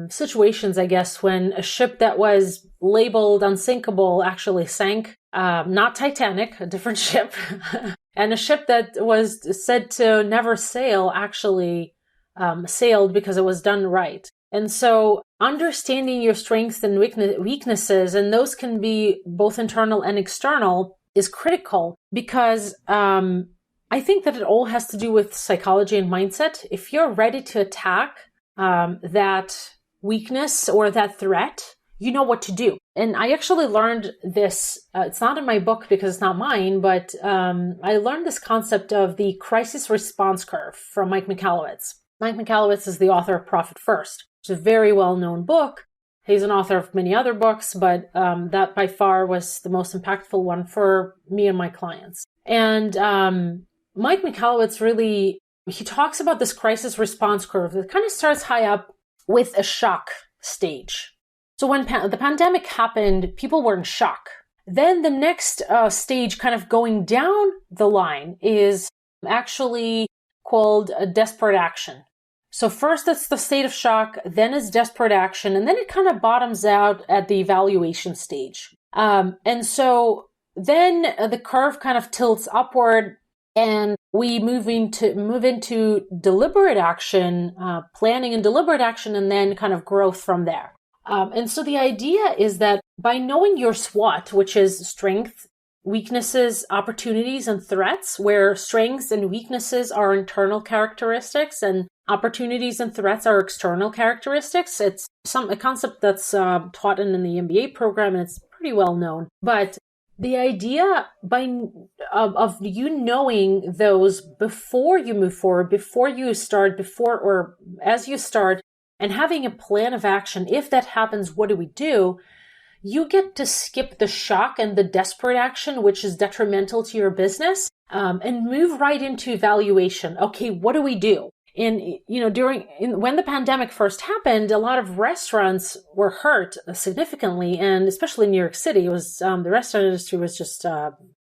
situations, I guess, when a ship that was labeled unsinkable actually sank. Not Titanic, a different ship. And a ship that was said to never sail actually sailed because it was done right. And so understanding your strengths and weaknesses, and those can be both internal and external, is critical because I think that it all has to do with psychology and mindset. If you're ready to attack that weakness or that threat, you know what to do. And I actually learned this, it's not in my book because it's not mine, but I learned this concept of the crisis response curve from Mike Michalowicz. Mike Michalowicz is the author of Profit First. It's a very well-known book. He's an author of many other books, but that by far was the most impactful one for me and my clients. And Mike Michalowicz really, he talks about this crisis response curve that kind of starts high up with a shock stage. So when the pandemic happened, people were in shock. Then the next stage kind of going down the line is actually called a desperate action. So first it's the state of shock, then it's desperate action, and then it kind of bottoms out at the evaluation stage. And so then the curve kind of tilts upward and we move into deliberate action, planning and deliberate action, and then kind of growth from there. And so the idea is that by knowing your SWOT, which is strengths, weaknesses, opportunities, and threats, where strengths and weaknesses are internal characteristics and opportunities and threats are external characteristics. It's a concept that's taught in the MBA program, and it's pretty well known. But the idea of you knowing those before you move forward, before you start, before or as you start, and having a plan of action, if that happens, what do we do? You get to skip the shock and the desperate action, which is detrimental to your business, and move right into evaluation. Okay, what do we do? And, when the pandemic first happened, a lot of restaurants were hurt significantly, and especially in New York City, it was, the restaurant industry was just,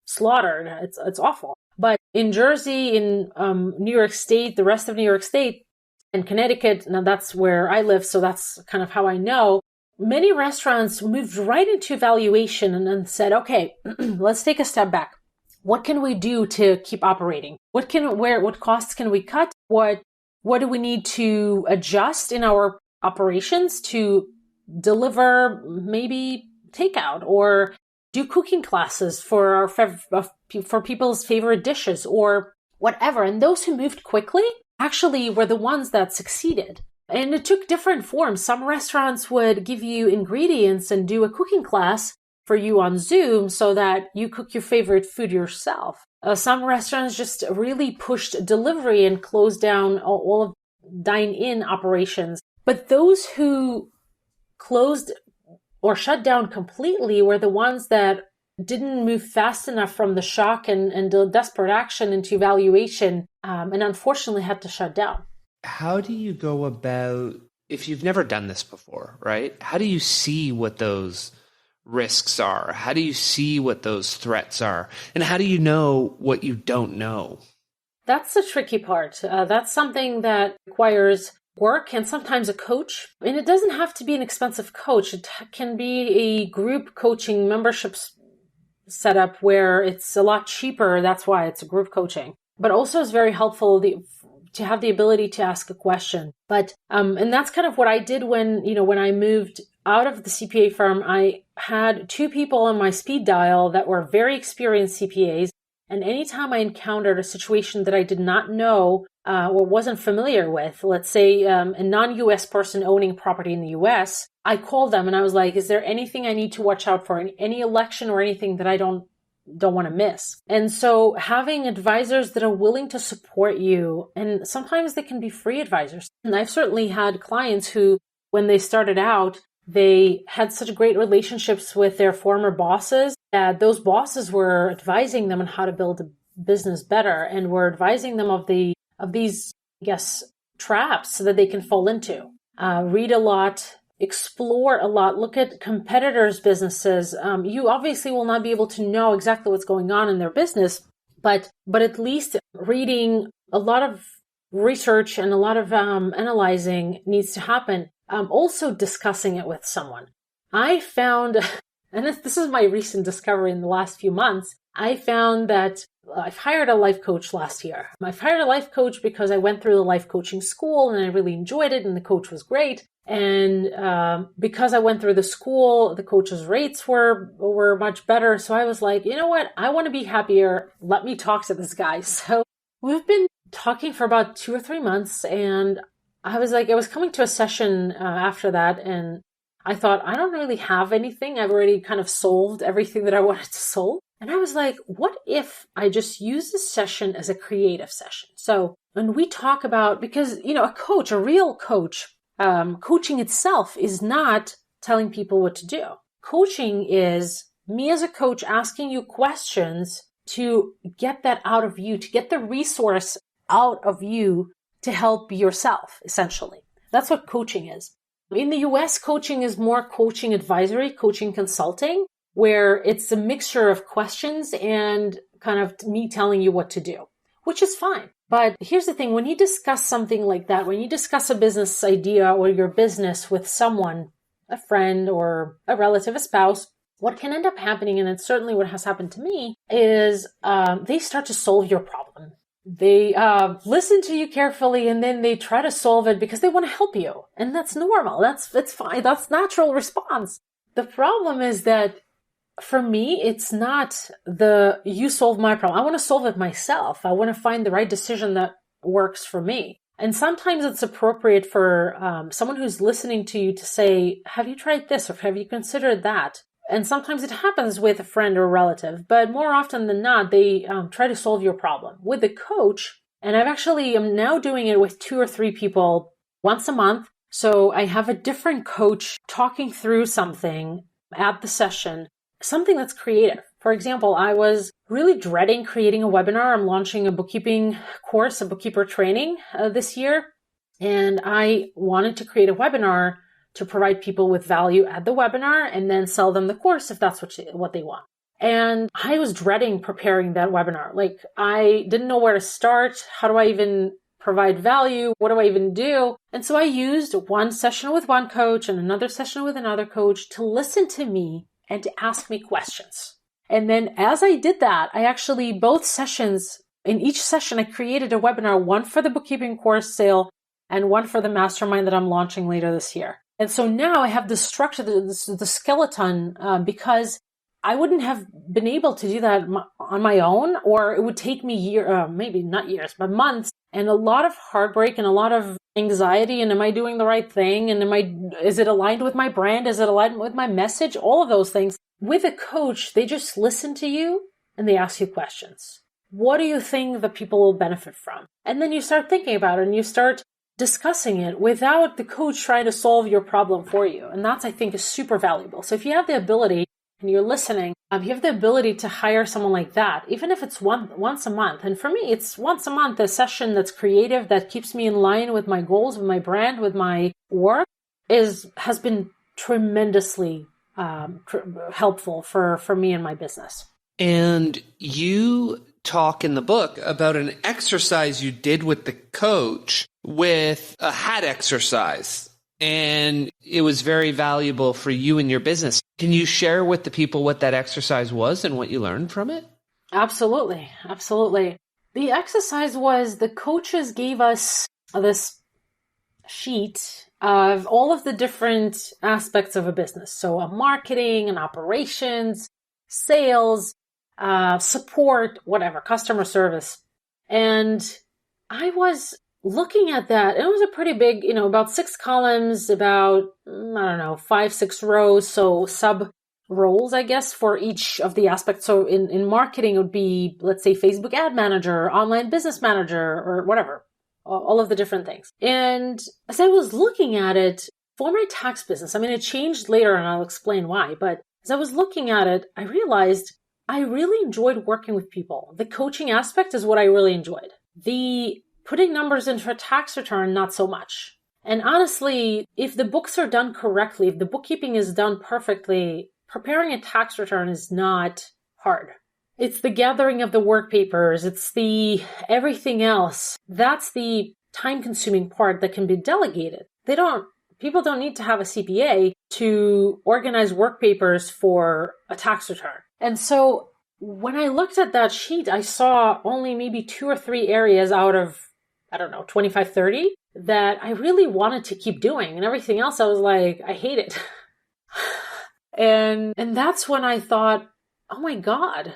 slaughtered. It's awful. But in Jersey, in, New York State, the rest of New York State, and Connecticut, now that's where I live, so that's kind of how I know. Many restaurants moved right into evaluation and then said, okay, let's take a step back. What can we do to keep operating? What costs can we cut? What do we need to adjust in our operations to deliver maybe takeout or do cooking classes for for people's favorite dishes or whatever. And those who moved quickly actually were the ones that succeeded. And it took different forms. Some restaurants would give you ingredients and do a cooking class for you on Zoom so that you cook your favorite food yourself. Some restaurants just really pushed delivery and closed down all of dine-in operations. But those who closed or shut down completely were the ones that didn't move fast enough from the shock and the desperate action into evaluation, and unfortunately had to shut down. How do you go about, if you've never done this before, right? How do you see what those risks are? How do you see what those threats are? And how do you know what you don't know? That's the tricky part. That's something that requires work and sometimes a coach. And it doesn't have to be an expensive coach. It can be a group coaching membership setup where it's a lot cheaper. That's why it's a group coaching. But also it's very helpful to have the ability to ask a question. But and that's kind of what I did when I moved out of the CPA firm. I had two people on my speed dial that were very experienced CPAs. And anytime I encountered a situation that I did not know or wasn't familiar with, let's say a non-US person owning property in the US, I called them and I was like, is there anything I need to watch out for? Any election or anything that I don't want to miss? And so having advisors that are willing to support you, and sometimes they can be free advisors. And I've certainly had clients who, when they started out, they had such great relationships with their former bosses that those bosses were advising them on how to build a business better and were advising them of these, I guess, traps so that they can fall into. Read a lot, explore a lot, look at competitors' businesses. You obviously will not be able to know exactly what's going on in their business, but at least reading a lot of research and a lot of analyzing needs to happen. Also discussing it with someone. I found, and this is my recent discovery in the last few months, I found that I've hired a life coach last year. I've hired a life coach because I went through the life coaching school and I really enjoyed it and the coach was great. And because I went through the school, the coach's rates were much better. So I was like, you know what? I want to be happier. Let me talk to this guy. So we've been talking for about 2 or 3 months, and I was coming to a session after that, and I thought, I don't really have anything. I've already kind of solved everything that I wanted to solve. And I was like, what if I just use this session as a creative session? So when we talk about, because, a real coach, coaching itself is not telling people what to do. Coaching is me as a coach asking you questions to get that out of you, to get the resource out of you to help yourself, essentially. That's what coaching is. In the US, coaching is more coaching advisory, coaching consulting, where it's a mixture of questions and kind of me telling you what to do, which is fine. But here's the thing, when you discuss something like that, when you discuss a business idea or your business with someone, a friend or a relative, a spouse, what can end up happening, and it's certainly what has happened to me, is they start to solve your problem. They listen to you carefully and then they try to solve it because they want to help you. And that's normal. It's fine. That's natural response. The problem is that for me, it's not you solve my problem. I want to solve it myself. I want to find the right decision that works for me. And sometimes it's appropriate for someone who's listening to you to say, have you tried this or have you considered that? And sometimes it happens with a friend or a relative, but more often than not, they try to solve your problem. With the coach, and I'm now doing it with 2 or 3 people once a month. So I have a different coach talking through something at the session, something that's creative. For example, I was really dreading creating a webinar. I'm launching a bookkeeping course, a bookkeeper training this year. And I wanted to create a webinar to provide people with value at the webinar and then sell them the course if that's what they want. And I was dreading preparing that webinar. Like, I didn't know where to start. How do I even provide value? What do I even do? And so I used one session with one coach and another session with another coach to listen to me and to ask me questions. And then as I did that, both sessions, in each session, I created a webinar, one for the bookkeeping course sale and one for the mastermind that I'm launching later this year. And so now I have the structure, the skeleton, because I wouldn't have been able to do that on my own, or it would take me maybe not years, but months, and a lot of heartbreak and a lot of anxiety. And am I doing the right thing? And is it aligned with my brand? Is it aligned with my message? All of those things. With a coach, they just listen to you and they ask you questions. What do you think the people will benefit from? And then you start thinking about it and you start discussing it without the coach trying to solve your problem for you. And that's, I think, is super valuable. So if you have the ability and you're listening, you have the ability to hire someone like that, even if it's once a month. And for me, it's once a month, a session that's creative, that keeps me in line with my goals, with my brand, with my work, has been tremendously helpful for me and my business. And you talk in the book about an exercise you did with the coach with a hat exercise, and it was very valuable for you and your business. Can you share with the people what that exercise was and what you learned from it? Absolutely. Absolutely. The exercise was, the coaches gave us this sheet of all of the different aspects of a business. So marketing and operations, sales, support, whatever, customer service. And I was looking at that. It was a pretty big, about 6 columns, about, 5, 6 rows. So sub roles, I guess, for each of the aspects. So in marketing, it would be, let's say, Facebook ad manager, online business manager, or whatever, all of the different things. And as I was looking at it for my tax business, it changed later and I'll explain why. But as I was looking at it, I realized I really enjoyed working with people. The coaching aspect is what I really enjoyed. The putting numbers into a tax return, not so much. And honestly, if the books are done correctly, if the bookkeeping is done perfectly, preparing a tax return is not hard. It's the gathering of the work papers. It's the everything else. That's the time-consuming part that can be delegated. People don't need to have a CPA to organize work papers for a tax return. And so when I looked at that sheet, I saw only maybe 2 or 3 areas out of, 25, 30 that I really wanted to keep doing. And everything else, I was like, I hate it. And that's when I thought, oh my God,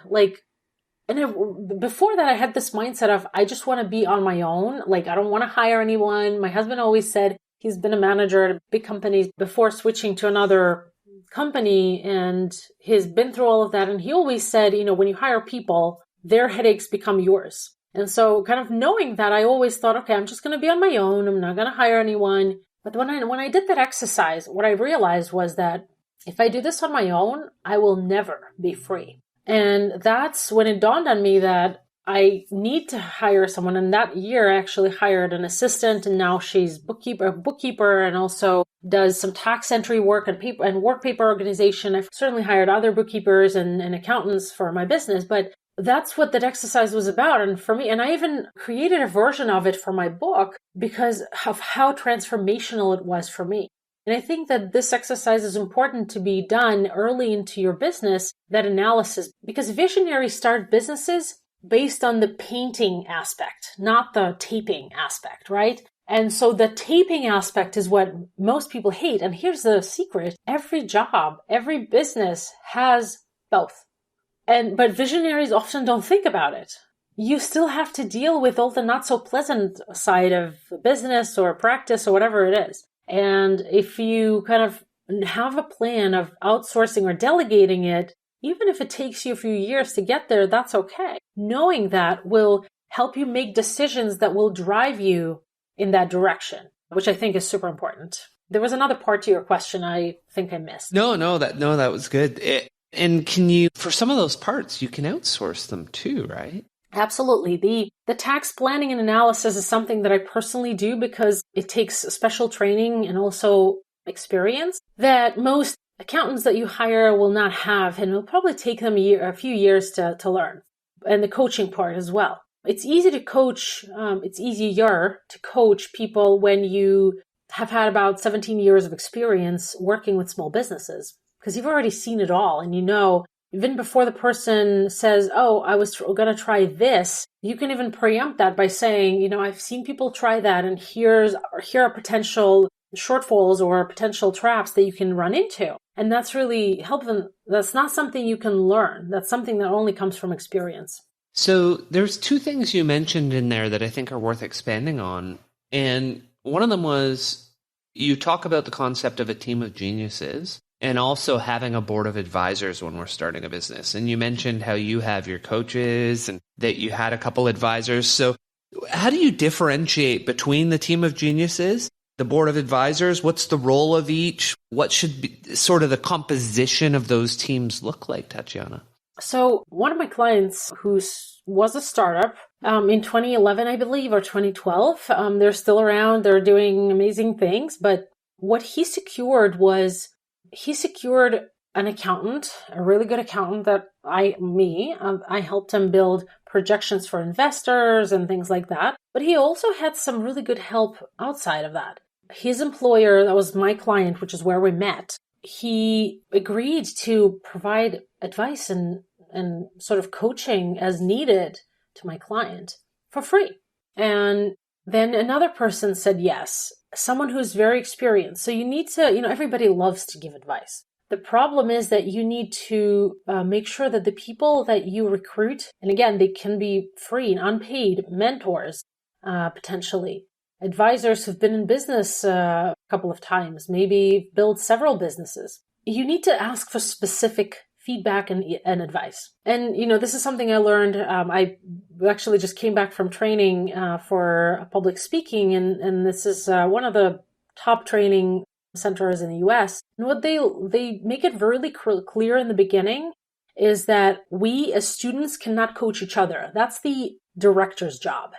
before that I had this mindset of, I just want to be on my own. I don't want to hire anyone. My husband always said he's been a manager at big companies before switching to another company, and he's been through all of that. And he always said, when you hire people, their headaches become yours. And so kind of knowing that, I always thought, okay, I'm just going to be on my own. I'm not going to hire anyone. But when I did that exercise, what I realized was that if I do this on my own, I will never be free. And that's when it dawned on me that I need to hire someone. And that year I actually hired an assistant, and now she's bookkeeper, and also does some tax entry work and work paper organization. I've certainly hired other bookkeepers and accountants for my business, but that's what that exercise was about. And for me, and I even created a version of it for my book because of how transformational it was for me. And I think that this exercise is important to be done early into your business, that analysis, because visionaries start businesses based on the painting aspect, not the taping aspect, right? And so the taping aspect is what most people hate. And here's the secret. Every job, every business has both. But visionaries often don't think about it. You still have to deal with all the not so pleasant side of business or practice or whatever it is. And if you kind of have a plan of outsourcing or delegating it, even if it takes you a few years to get there, that's okay. Knowing that will help you make decisions that will drive you in that direction, which I think is super important. There was another part to your question I think I missed. No, that was good. And can you, for some of those parts, you can outsource them too, right? Absolutely. The tax planning and analysis is something that I personally do because it takes special training and also experience that most accountants that you hire will not have, and it'll probably take them a few years to learn. And the coaching part as well. It's easy to coach, it's easier to coach people when you have had about 17 years of experience working with small businesses, because you've already seen it all. And even before the person says, oh, I was going to try this, you can even preempt that by saying, I've seen people try that, and here are potential shortfalls or potential traps that you can run into. And that's really helpful. That's not something you can learn. That's something that only comes from experience. So there's two things you mentioned in there that I think are worth expanding on. And one of them was you talk about the concept of a team of geniuses and also having a board of advisors when we're starting a business. And you mentioned how you have your coaches and that you had a couple advisors. So how do you differentiate between the team of geniuses, the board of advisors? What's the role of each? What should be sort of the composition of those teams look like, Tatiana? So one of my clients who was a startup in 2011, I believe, or 2012, they're still around. They're doing amazing things. But what he secured an accountant, a really good accountant that I helped him build projections for investors and things like that. But he also had some really good help outside of that. His employer, that was my client, which is where we met, he agreed to provide advice and sort of coaching as needed to my client for free. And then another person said yes, someone who's very experienced. So you need to, everybody loves to give advice. The problem is that you need to make sure that the people that you recruit, and again, they can be free and unpaid mentors, potentially advisors who've been in business a couple of times, maybe build several businesses. You need to ask for specific feedback and advice. And, this is something I learned. I actually just came back from training for public speaking, and this is one of the top training centers in the US. And what they make it really clear in the beginning is that we as students cannot coach each other. That's the director's job.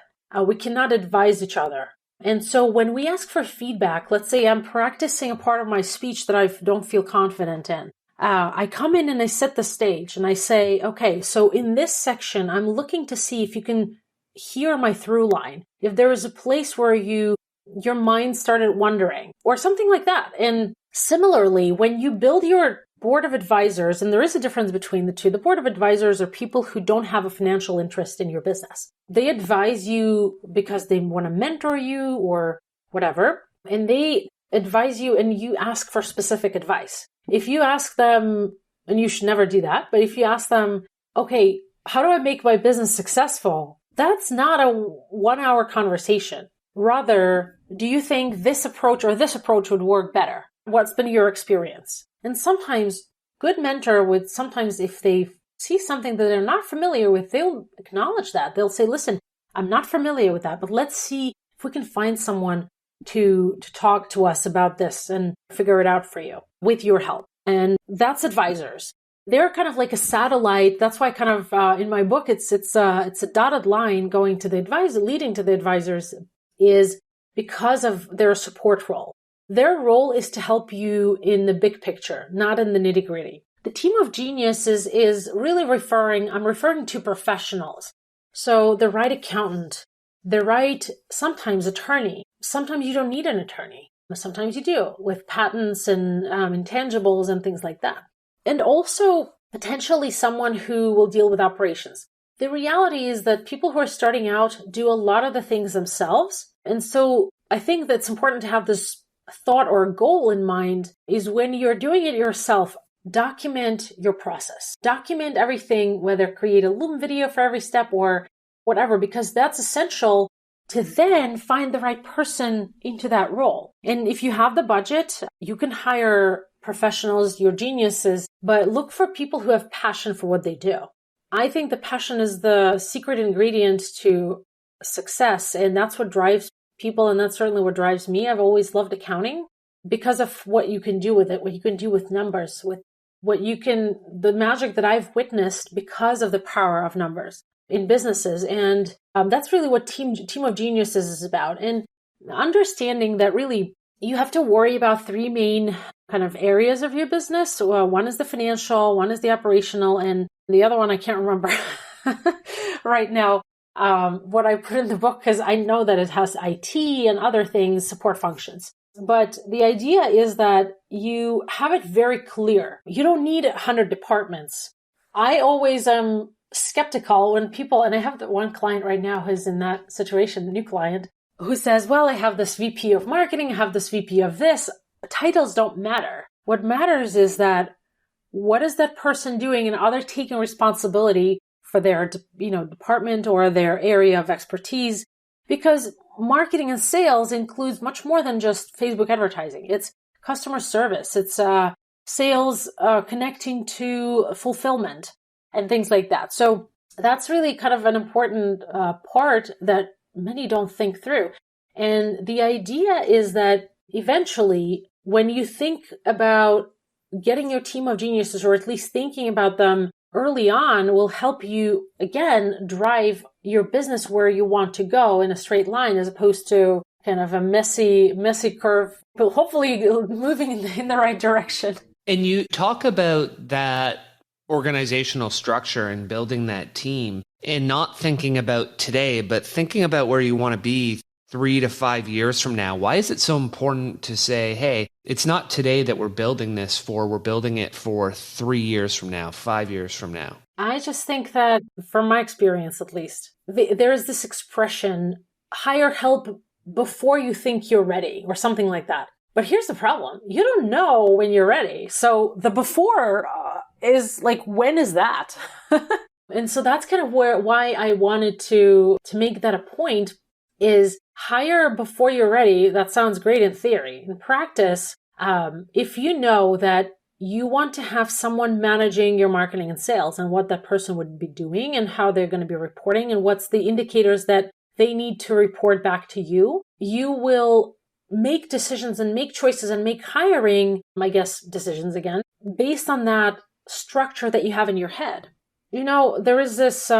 We cannot advise each other. And so when we ask for feedback, let's say I'm practicing a part of my speech that I don't feel confident in. I come in and I set the stage and I say, okay, so in this section, I'm looking to see if you can hear my through line. If there is a place where your mind started wandering or something like that. And similarly, when you build your board of advisors, and there is a difference between the two, the board of advisors are people who don't have a financial interest in your business. They advise you because they want to mentor you or whatever, and they advise you and you ask for specific advice. If you ask them, and you should never do that, but if you ask them, okay, how do I make my business successful? That's not a 1-hour conversation. Rather, do you think this approach or this approach would work better? What's been your experience? And sometimes good mentor would sometimes, if they see something that they're not familiar with, they'll acknowledge that. They'll say, listen, I'm not familiar with that, but let's see if we can find someone to talk to us about this and figure it out for you with your help. And that's advisors. They're kind of like a satellite. That's why kind of in my book, it's a dotted line going to the advisor, leading to the advisors is because of their support role. Their role is to help you in the big picture, not in the nitty gritty. The team of geniuses is really I'm referring to professionals. So the right accountant, the right, sometimes attorney. Sometimes you don't need an attorney. Sometimes you do with patents and intangibles and things like that. And also potentially someone who will deal with operations. The reality is that people who are starting out do a lot of the things themselves. And so I think that's important to have this thought or goal in mind is when you're doing it yourself, document your process. Document everything, whether create a little video for every step or whatever, because that's essential to then find the right person into that role. And if you have the budget, you can hire professionals, your geniuses, but look for people who have passion for what they do. I think the passion is the secret ingredient to success, and that's what drives people, and that's certainly what drives me. I've always loved accounting because of what you can do with it, what you can do with numbers, with the magic that I've witnessed because of the power of numbers in businesses. And that's really what Team of Geniuses is about. And understanding that really you have to worry about 3 main kind of areas of your business. One is the financial, one is the operational, and the other one I can't remember right now. What I put in the book, because I know that it has IT and other things, support functions. But the idea is that you have it very clear. You don't need 100 departments. I always am skeptical when people, and I have one client right now who's in that situation, the new client, who says, well, I have this VP of marketing, I have this VP of this. Titles don't matter. What matters is that what is that person doing, and are they taking responsibility for their, department or their area of expertise? Because marketing and sales includes much more than just Facebook advertising. It's customer service. It's sales connecting to fulfillment and things like that. So that's really kind of an important part that many don't think through. And the idea is that eventually, when you think about getting your team of geniuses, or at least thinking about them early on, will help you, again, drive your business where you want to go in a straight line, as opposed to kind of a messy curve, but hopefully moving in the right direction. And you talk about that organizational structure and building that team, and not thinking about today, but thinking about where you want to be 3 to 5 years from now. Why is it so important to say, hey, it's not today that we're building this for, we're building it for 3 years from now, 5 years from now? I just think that, from my experience at least, there is this expression, hire help before you think you're ready, or something like that. But here's the problem. You don't know when you're ready. So the before is like, when is that? And so that's kind of why I wanted to make that a point, is hire before you're ready. That sounds great in theory. In practice, if you know that you want to have someone managing your marketing and sales, and what that person would be doing, and how they're going to be reporting, and what's the indicators that they need to report back to you, you will make decisions and make choices and make hiring, decisions again, based on that structure that you have in your head. There is this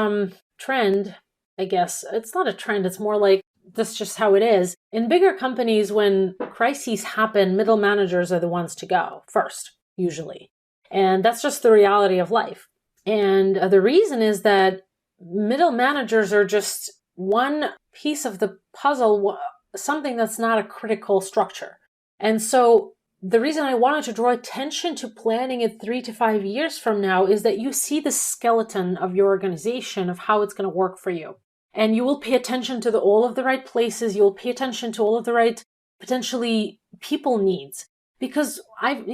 trend, I guess. It's not a trend. It's more like, that's just how it is. In bigger companies, when crises happen, middle managers are the ones to go first, usually. And that's just the reality of life. And the reason is that middle managers are just one piece of the puzzle, something that's not a critical structure. And so the reason I wanted to draw attention to planning it 3 to 5 years from now is that you see the skeleton of your organization, of how it's going to work for you. And you will pay attention to all of the right places. You'll pay attention to all of the right, potentially, people needs. Because I've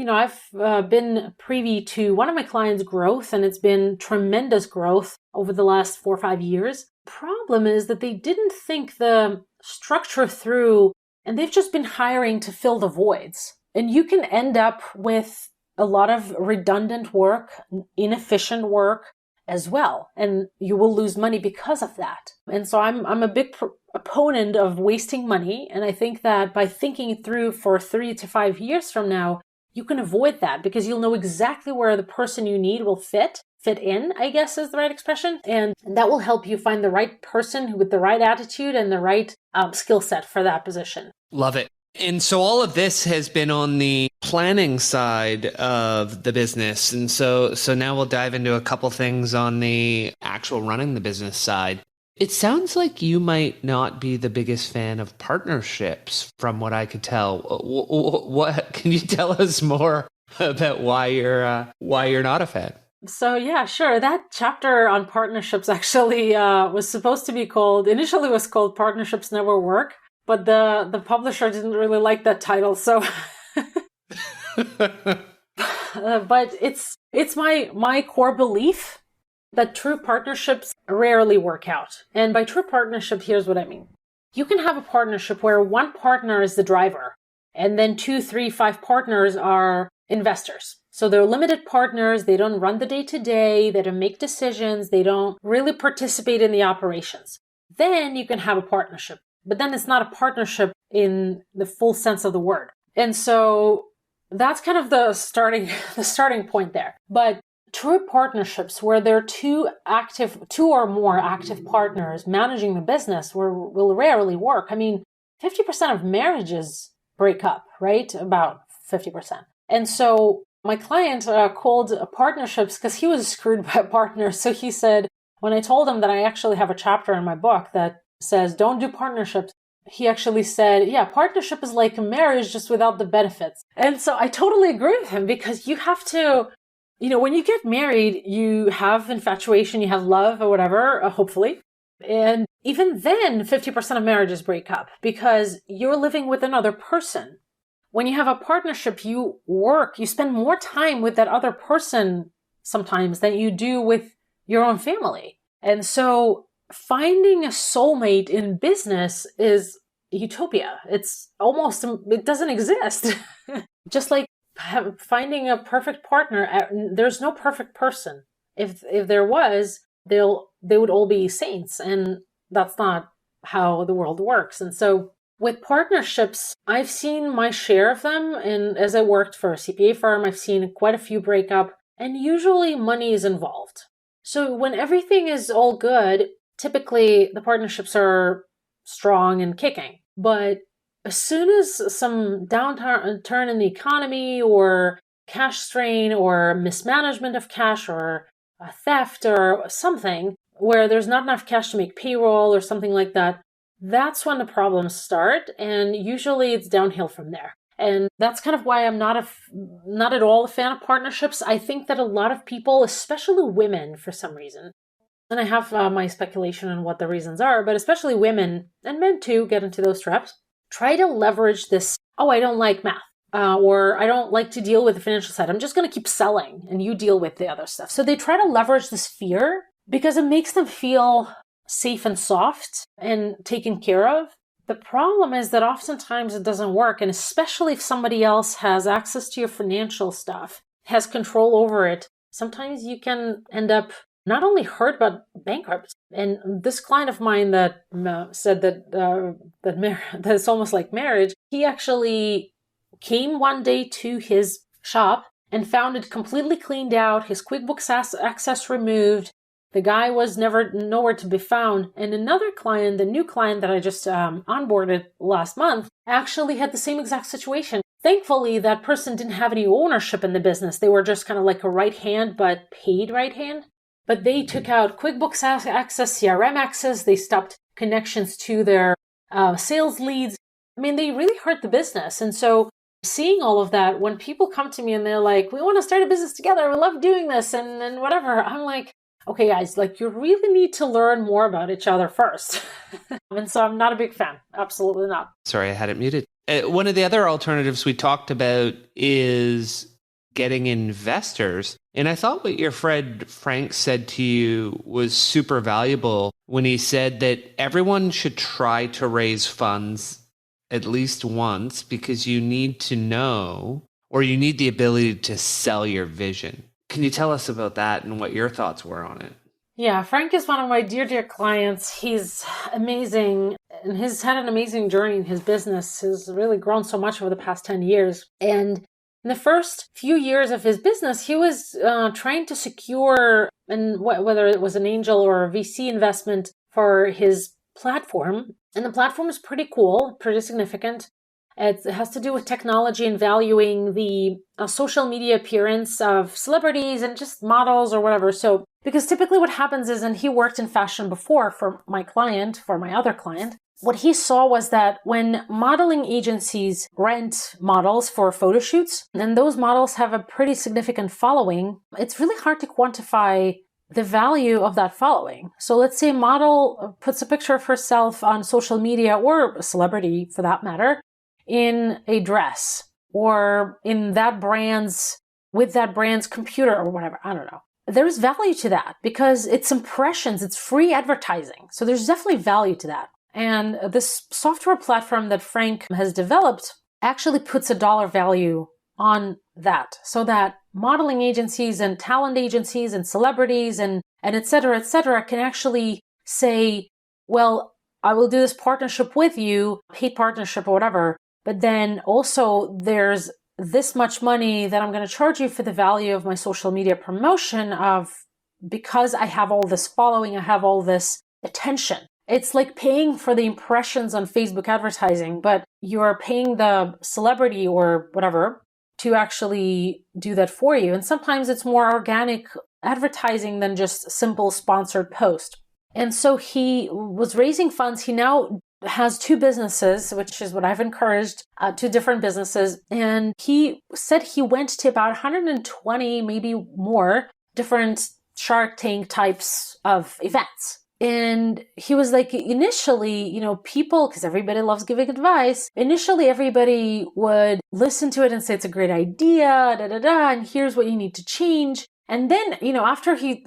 been privy to one of my clients' growth, and it's been tremendous growth over the last 4 or 5 years. Problem is that they didn't think the structure through, and they've just been hiring to fill the voids. And you can end up with a lot of redundant work, inefficient work as well. And you will lose money because of that. And so I'm a big opponent of wasting money. And I think that by thinking it through for 3 to 5 years from now, you can avoid that, because you'll know exactly where the person you need will fit in, I guess is the right expression. And that will help you find the right person with the right attitude and the right skill set for that position. Love it. And so all of this has been on the planning side of the business. And so now we'll dive into a couple things on the actual running the business side. It sounds like you might not be the biggest fan of partnerships, from what I could tell. What can you tell us more about why you're not a fan? So yeah, sure. That chapter on partnerships actually was supposed to be initially was called Partnerships Never Work, but the publisher didn't really like that title. So, but it's my core belief that true partnerships rarely work out. And by true partnership, here's what I mean. You can have a partnership where one partner is the driver, and then 2, 3, 5 partners are investors. So they're limited partners. They don't run the day-to-day. They don't make decisions. They don't really participate in the operations. Then you can have a partnership. But then it's not a partnership in the full sense of the word. And so that's kind of the starting point there. But true partnerships where there are 2 or more active partners managing the business will rarely work. I mean, 50% of marriages break up, right? About 50%. And so my client called partnerships because he was screwed by partners. So he said, when I told him that I actually have a chapter in my book that says, don't do partnerships, he actually said, yeah, partnership is like a marriage just without the benefits. And so I totally agree with him, because you have to, when you get married, you have infatuation, you have love or whatever, hopefully. And even then, 50% of marriages break up because you're living with another person. When you have a partnership, you spend more time with that other person sometimes than you do with your own family. And so finding a soulmate in business is utopia. It doesn't exist. Just like finding a perfect partner, there's no perfect person. If there was, they would all be saints, and that's not how the world works. And so with partnerships, I've seen my share of them, and as I worked for a CPA firm, I've seen quite a few break up, and usually money is involved. So when everything is all good, typically the partnerships are strong and kicking. But as soon as some downturn in the economy or cash strain or mismanagement of cash or a theft or something where there's not enough cash to make payroll or something like that, that's when the problems start. And usually it's downhill from there. And that's kind of why I'm not at all a fan of partnerships. I think that a lot of people, especially women for some reason, and I have my speculation on what the reasons are, but especially women and men too get into those traps, try to leverage this, I don't like math, or I don't like to deal with the financial side. I'm just going to keep selling and you deal with the other stuff. So they try to leverage this fear because it makes them feel safe and soft and taken care of. The problem is that oftentimes it doesn't work. And especially if somebody else has access to your financial stuff, has control over it, sometimes you can end up not only hurt, but bankrupt. And this client of mine that said that it's almost like marriage, he actually came one day to his shop and found it completely cleaned out, his QuickBooks access removed. The guy was nowhere to be found. And another client, the new client that I just onboarded last month, actually had the same exact situation. Thankfully, that person didn't have any ownership in the business. They were just kind of like a right hand, but paid right hand. But they took out QuickBooks access, CRM access. They stopped connections to their sales leads. I mean, they really hurt the business. And so seeing all of that, when people come to me and they're like, we want to start a business together, we love doing this and whatever, I'm like, okay, guys, like you really need to learn more about each other first. And so I'm not a big fan. Absolutely not. Sorry, I had it muted. One of the other alternatives we talked about is getting investors. And I thought what your friend Frank said to you was super valuable when he said that everyone should try to raise funds at least once because you need to know, or you need the ability to sell your vision. Can you tell us about that and what your thoughts were on it? Yeah, Frank is one of my dear, dear clients. He's amazing and has had an amazing journey in his business. He's really grown so much over the past 10 years. And in the first few years of his business, he was trying to secure, and whether it was an angel or a VC investment for his platform. And the platform is pretty cool, pretty significant. It has to do with technology and valuing the social media appearance of celebrities and just models or whatever. So, because typically what happens is, and he worked in fashion before for my other client, what he saw was that when modeling agencies rent models for photo shoots, and those models have a pretty significant following, it's really hard to quantify the value of that following. So let's say a model puts a picture of herself on social media, or a celebrity for that matter, in a dress or in with that brand's computer or whatever. I don't know. There's value to that because it's impressions, it's free advertising. So there's definitely value to that. And this software platform that Frank has developed actually puts a dollar value on that so that modeling agencies and talent agencies and celebrities and et cetera, can actually say, well, I will do this partnership with you, paid partnership or whatever, but then also there's this much money that I'm going to charge you for the value of my social media promotion because I have all this following, I have all this attention. It's like paying for the impressions on Facebook advertising, but you're paying the celebrity or whatever to actually do that for you. And sometimes it's more organic advertising than just simple sponsored post. And so he was raising funds. He now has 2 businesses, which is what I've encouraged, 2 different businesses. And he said he went to about 120, maybe more, different Shark Tank types of events. And he was like, initially, people, because everybody loves giving advice, initially everybody would listen to it and say, it's a great idea, and here's what you need to change. And then, after he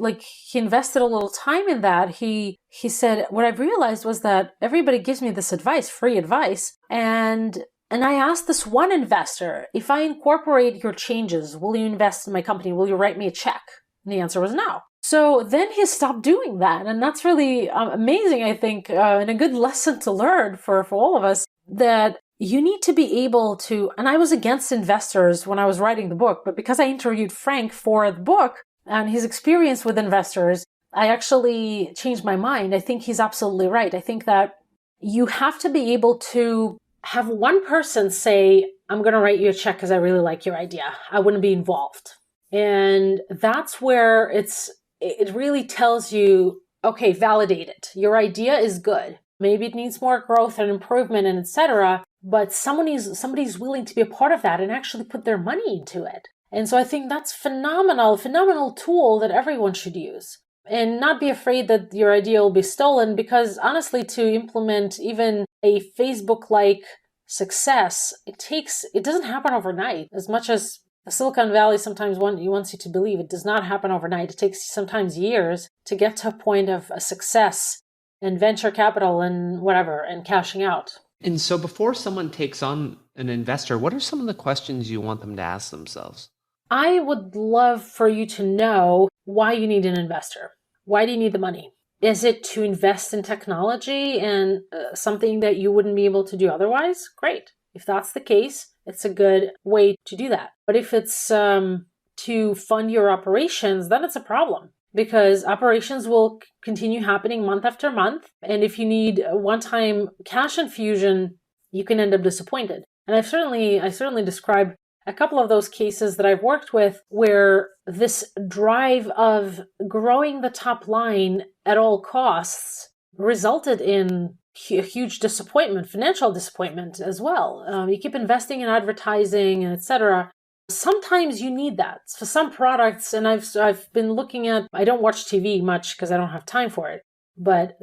invested a little time in that, he said, what I've realized was that everybody gives me this advice, free advice. And I asked this one investor, if I incorporate your changes, will you invest in my company? Will you write me a check? And the answer was no. So then he stopped doing that. And that's really amazing, I think, and a good lesson to learn for all of us, that you need to be able to, and I was against investors when I was writing the book, but because I interviewed Frank for the book and his experience with investors, I actually changed my mind. I think he's absolutely right. I think that you have to be able to have one person say, I'm going to write you a check because I really like your idea. I wouldn't be involved. And that's where it really tells you, okay, validate it. Your idea is good. Maybe it needs more growth and improvement and etc. But somebody's willing to be a part of that and actually put their money into it. And so I think that's phenomenal tool that everyone should use. And not be afraid that your idea will be stolen, because honestly, to implement even a Facebook-like success, it doesn't happen overnight. As much as the Silicon Valley sometimes wants you to believe, it does not happen overnight. It takes sometimes years to get to a point of a success and venture capital and whatever and cashing out. And so before someone takes on an investor, what are some of the questions you want them to ask themselves? I would love for you to know why you need an investor. Why do you need the money? Is it to invest in technology and something that you wouldn't be able to do otherwise? Great. If that's the case, it's a good way to do that. But if it's to fund your operations, then it's a problem, because operations will continue happening month after month. And if you need a one-time cash infusion, you can end up disappointed. And I certainly described a couple of those cases that I've worked with where this drive of growing the top line at all costs resulted in a huge disappointment, financial disappointment as well. You keep investing in advertising and etc. Sometimes you need that for some products. And I've been looking at, I don't watch TV much because I don't have time for it, but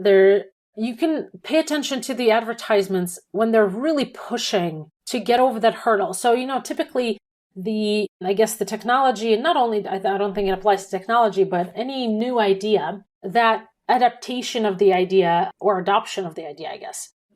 you can pay attention to the advertisements when they're really pushing to get over that hurdle. So, typically the technology, and not only, I don't think it applies to technology, but any new idea, that adaptation of the idea or adoption of the idea,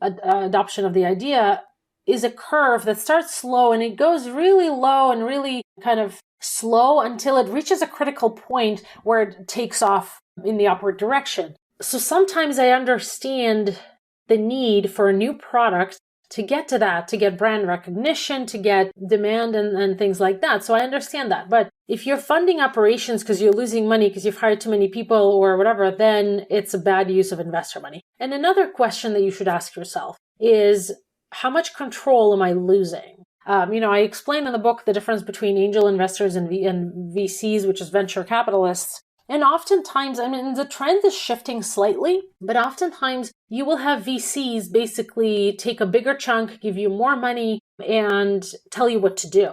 adoption of the idea is a curve that starts slow and it goes really low and really kind of slow until it reaches a critical point where it takes off in the upward direction. So sometimes I understand the need for a new product to get to that, to get brand recognition, to get demand and things like that. So I understand that. But if you're funding operations because you're losing money because you've hired too many people or whatever, then it's a bad use of investor money. And another question that you should ask yourself is, how much control am I losing? I explain in the book the difference between angel investors and VCs, which is venture capitalists. And oftentimes, the trend is shifting slightly, but oftentimes you will have VCs basically take a bigger chunk, give you more money, and tell you what to do.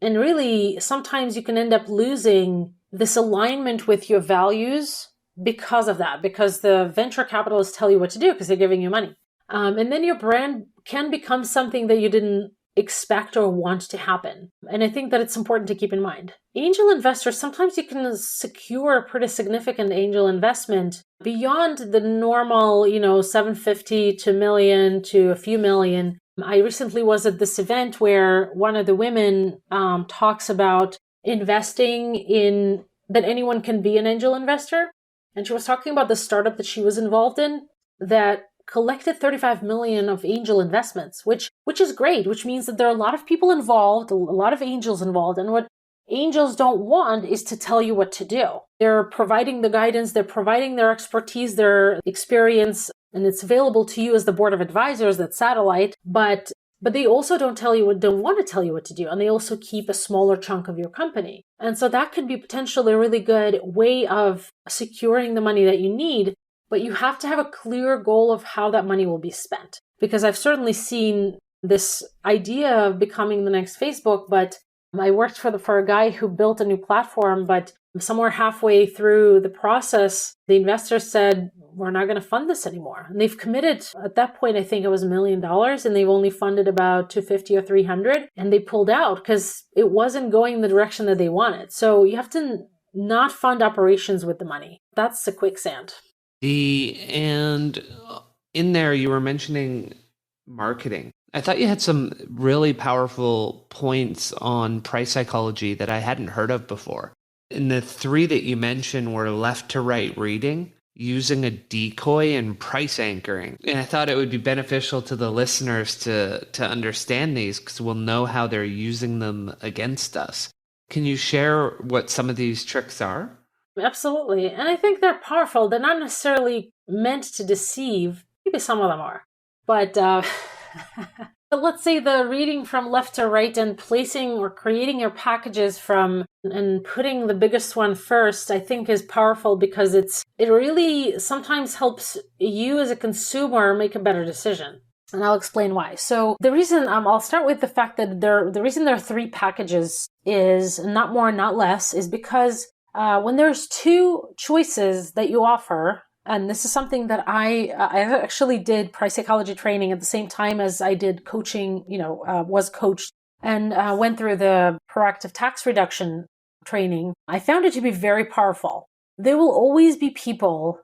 And really, sometimes you can end up losing this alignment with your values because of that, because the venture capitalists tell you what to do because they're giving you money. And then your brand can become something that you didn't expect or want to happen. And I think that it's important to keep in mind. Angel investors, sometimes you can secure a pretty significant angel investment beyond the normal, $750 to $1 million to a few million. I recently was at this event where one of the women talks about investing in that anyone can be an angel investor. And she was talking about the startup that she was involved in that collected 35 million of angel investments, which is great, which means that there are a lot of people involved, a lot of angels involved. And what angels don't want is to tell you what to do. They're providing the guidance, they're providing their expertise, their experience, and it's available to you as the board of advisors, that satellite, but they also don't want to tell you what to do. And they also keep a smaller chunk of your company. And so that could be potentially a really good way of securing the money that you need. But you have to have a clear goal of how that money will be spent. Because I've certainly seen this idea of becoming the next Facebook, but I worked for a guy who built a new platform, but somewhere halfway through the process, the investor said, we're not going to fund this anymore. And they've committed at that point, I think it was $1 million, and they've only funded about 250 or 300, and they pulled out because it wasn't going in the direction that they wanted. So you have to not fund operations with the money. That's the quicksand. And in there, you were mentioning marketing. I thought you had some really powerful points on price psychology that I hadn't heard of before. And the three that you mentioned were left to right reading, using a decoy, and price anchoring. And I thought it would be beneficial to the listeners to understand these because we'll know how they're using them against us. Can you share what some of these tricks are? Absolutely. And I think they're powerful. They're not necessarily meant to deceive. Maybe some of them are. But let's say the reading from left to right and placing or creating your packages from and putting the biggest one first, I think is powerful because it really sometimes helps you as a consumer make a better decision. And I'll explain why. So the reason, I'll start with the fact that the reason there are 3 packages is not more, not less, is because when there's 2 choices that you offer, and this is something that I actually did price psychology training at the same time as I did coaching, was coached and went through the proactive tax reduction training. I found it to be very powerful. There will always be people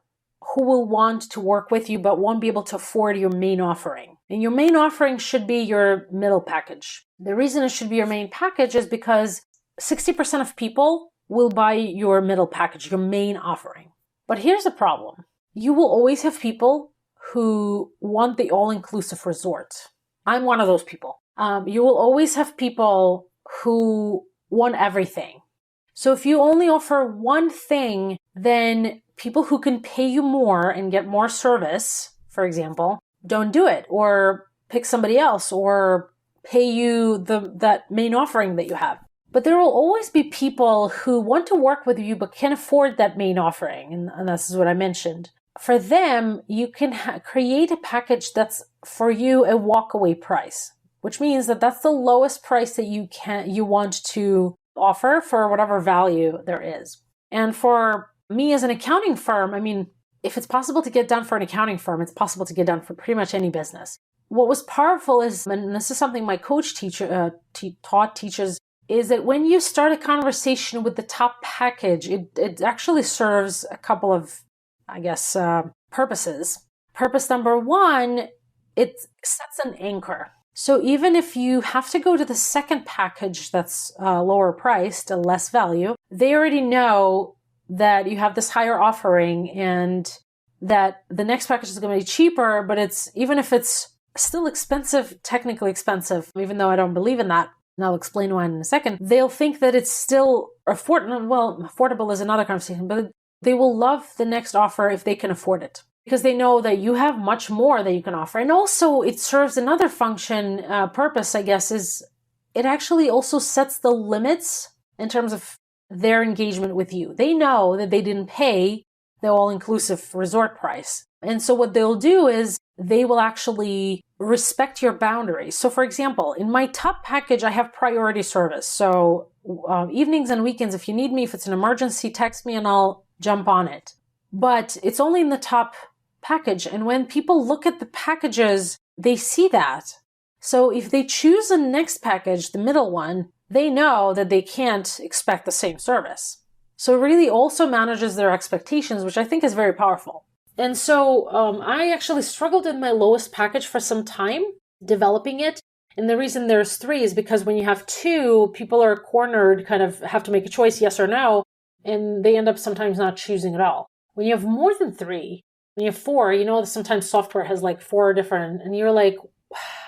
who will want to work with you but won't be able to afford your main offering. And your main offering should be your middle package. The reason it should be your main package is because 60% of people will buy your middle package, your main offering. But here's the problem. You will always have people who want the all-inclusive resort. I'm one of those people. You will always have people who want everything. So if you only offer one thing, then people who can pay you more and get more service, for example, don't do it, or pick somebody else, or pay you that main offering that you have. But there will always be people who want to work with you but can't afford that main offering, and this is what I mentioned. For them, you can create a package that's for you a walkaway price, which means that that's the lowest price that you want to offer for whatever value there is. And for me as an accounting firm, if it's possible to get done for an accounting firm, it's possible to get done for pretty much any business. What was powerful is, and this is something my coach teaches, is that when you start a conversation with the top package, it actually serves a couple of, purposes. Purpose number 1, it sets an anchor. So even if you have to go to the second package that's lower priced, less value, they already know that you have this higher offering and that the next package is going to be cheaper, but even if it's still expensive, technically expensive, even though I don't believe in that, and I'll explain why in a second, they'll think that it's still affordable. Well, affordable is another conversation, but they will love the next offer if they can afford it because they know that you have much more that you can offer. And also it serves another function, purpose, is it actually also sets the limits in terms of their engagement with you. They know that they didn't pay the all-inclusive resort price. And so what they'll do is they will actually respect your boundaries. So for example, in my top package, I have priority service. So evenings and weekends, if you need me, if it's an emergency, text me and I'll jump on it. But it's only in the top package. And when people look at the packages, they see that. So if they choose the next package, the middle one, they know that they can't expect the same service. So it really also manages their expectations, which I think is very powerful. And so I actually struggled in my lowest package for some time, developing it. And the reason there's 3 is because when you have 2, people are cornered, kind of have to make a choice, yes or no, and they end up sometimes not choosing at all. When you have more than 3, when you have 4, sometimes software has like 4 different, and you're like,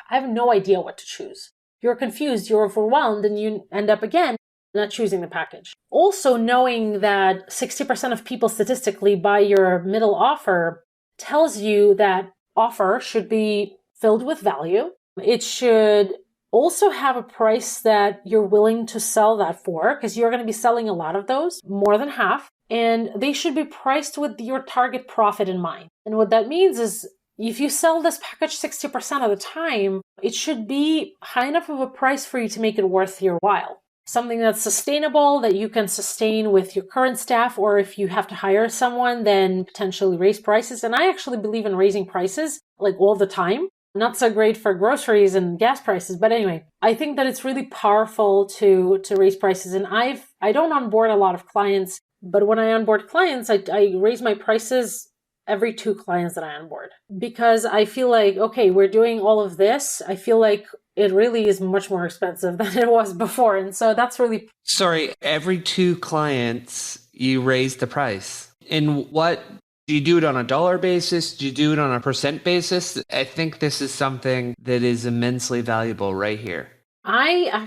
I have no idea what to choose. You're confused, you're overwhelmed, and you end up again not choosing the package. Also, knowing that 60% of people statistically buy your middle offer tells you that offer should be filled with value. It should also have a price that you're willing to sell that for, because you're going to be selling a lot of those, more than half, and they should be priced with your target profit in mind. And what that means is if you sell this package 60% of the time, it should be high enough of a price for you to make it worth your while. something that's sustainable, that you can sustain with your current staff, or if you have to hire someone, then potentially raise prices. And I actually believe in raising prices like all the time. Not so great for groceries and gas prices, but anyway, I think that it's really powerful to raise prices. And I don't onboard a lot of clients, but when I onboard clients, I raise my prices every 2 clients that I onboard, because I feel like, okay, we're doing all of this. I feel like it really is much more expensive than it was before. And so that's really... Sorry, every 2 clients, you raise the price. And what, do you do it on a dollar basis? Do you do it on a percent basis? I think this is something that is immensely valuable right here.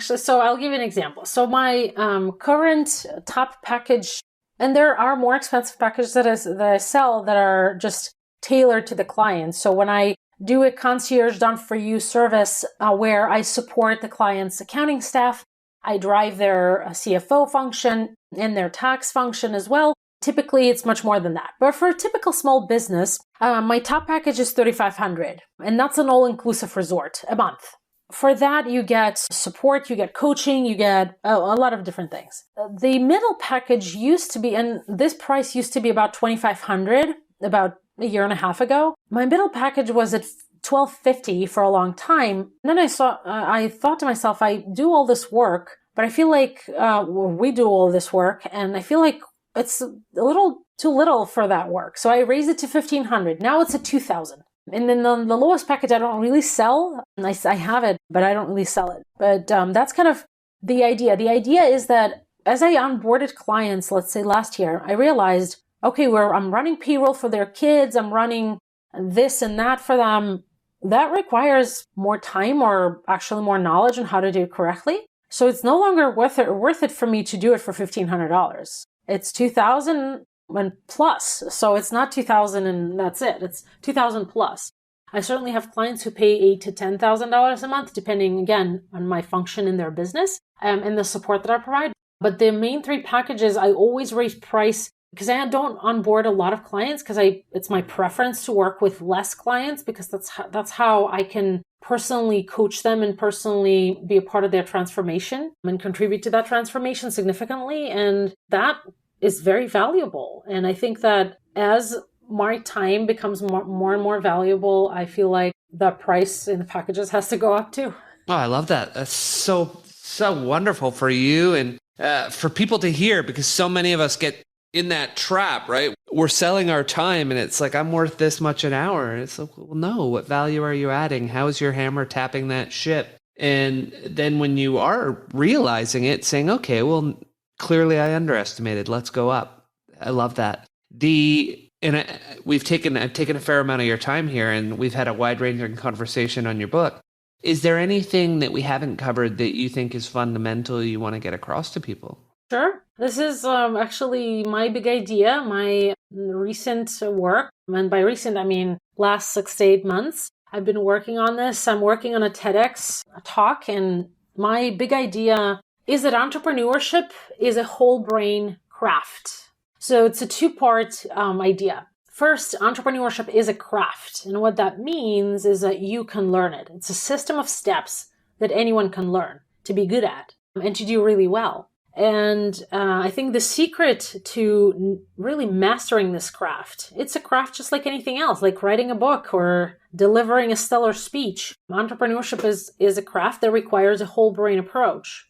So I'll give you an example. So my current top package, and there are more expensive packages that I sell that are just tailored to the client. So when I do a concierge done for you service where I support the client's accounting staff, I drive their CFO function and their tax function as well. Typically, it's much more than that. But for a typical small business, my top package is $3,500, and that's an all-inclusive resort a month. For that, you get support, you get coaching, you get a lot of different things. The middle package used to be, and this price used to be about $2,500 about a year and a half ago. My middle package was at $1,250 for a long time. And then I thought to myself, I do all this work, but I feel like we do all this work, and I feel like it's a little too little for that work. So I raised it to $1,500. Now it's at $2,000. And then the lowest package I don't really sell. I have it, but I don't really sell it. But that's kind of the idea. The idea is that as I onboarded clients, let's say last year, I realized, okay, I'm running payroll for their kids. I'm running this and that for them. That requires more time, or actually more knowledge on how to do it correctly. So it's no longer worth it for me to do it for $1,500. It's $2,000 and plus. So it's not $2,000 and that's it. It's $2,000 plus. I certainly have clients who pay $8,000 to $10,000 a month, depending again on my function in their business and the support that I provide. But the main 3 packages, I always raise price because I don't onboard a lot of clients, because it's my preference to work with less clients, because that's how I can personally coach them and personally be a part of their transformation and contribute to that transformation significantly. And that is very valuable. And I think that as my time becomes more and more valuable, I feel like the price in the packages has to go up too. Oh, I love that. That's so wonderful for you and for people to hear, because so many of us get in that trap, right? We're selling our time and it's like, I'm worth this much an hour. And it's like, well, no, what value are you adding? How is your hammer tapping that ship? And then when you are realizing it, saying, okay, well, clearly I underestimated, let's go up. I love that. I've taken a fair amount of your time here, and we've had a wide-ranging conversation on your book. Is there anything that we haven't covered that you think is fundamental you want to get across to people? Sure. This is actually my big idea, my recent work. And by recent, I mean last 6 to 8 months. I've been working on this. I'm working on a TEDx talk, and my big idea is that entrepreneurship is a whole brain craft. So it's a 2-part idea. First, entrepreneurship is a craft. And what that means is that you can learn it. It's a system of steps that anyone can learn to be good at and to do really well. And I think the secret to really mastering this craft, it's a craft just like anything else, like writing a book or delivering a stellar speech. Entrepreneurship is a craft that requires a whole brain approach.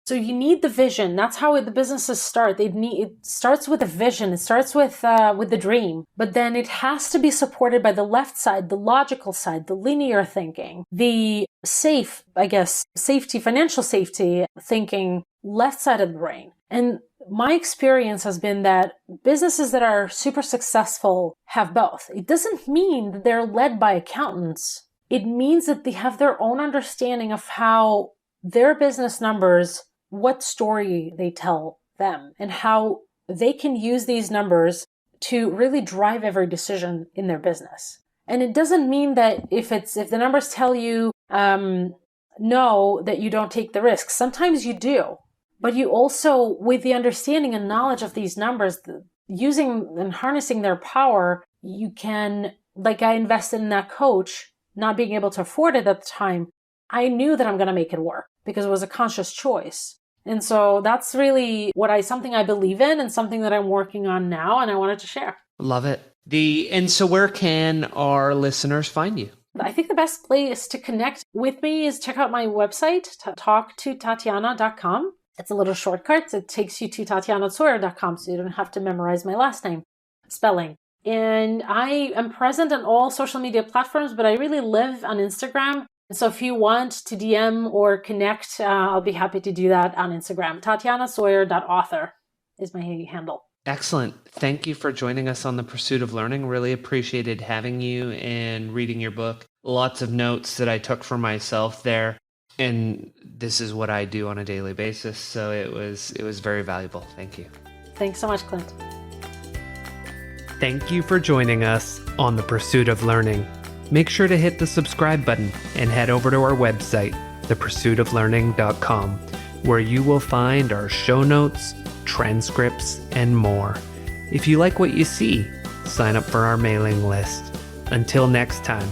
So you need the vision. That's how the businesses start. It starts with a vision. It starts with the dream. But then it has to be supported by the left side, the logical side, the linear thinking, the financial safety thinking, left side of the brain. And my experience has been that businesses that are super successful have both. It doesn't mean that they're led by accountants. It means that they have their own understanding of how their business numbers, what story they tell them, and how they can use these numbers to really drive every decision in their business. And it doesn't mean that if the numbers tell you no, that you don't take the risk. Sometimes you do. But you also, with the understanding and knowledge of these numbers, using and harnessing their power, you can, like I invested in that coach, not being able to afford it at the time, I knew that I'm going to make it work because it was a conscious choice. And so that's really something I believe in and something that I'm working on now, and I wanted to share. Love it. And so where can our listeners find you? I think the best place to connect with me is check out my website, talktotatiana.com. It's a little shortcut. It takes you to tatianatsoir.com, so you don't have to memorize my last name spelling. And I am present on all social media platforms, but I really live on Instagram. So if you want to DM or connect, I'll be happy to do that on Instagram. TatianaTsoir.author is my handle. Excellent. Thank you for joining us on The Pursuit of Learning. Really appreciated having you and reading your book. Lots of notes that I took for myself there. And this is what I do on a daily basis. So it was very valuable. Thank you. Thanks so much, Clint. Thank you for joining us on The Pursuit of Learning. Make sure to hit the subscribe button and head over to our website, thepursuitoflearning.com, where you will find our show notes, transcripts, and more. If you like what you see, sign up for our mailing list. Until next time,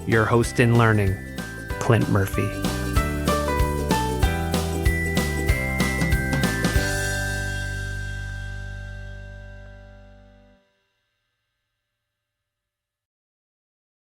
your host in learning, Clint Murphy.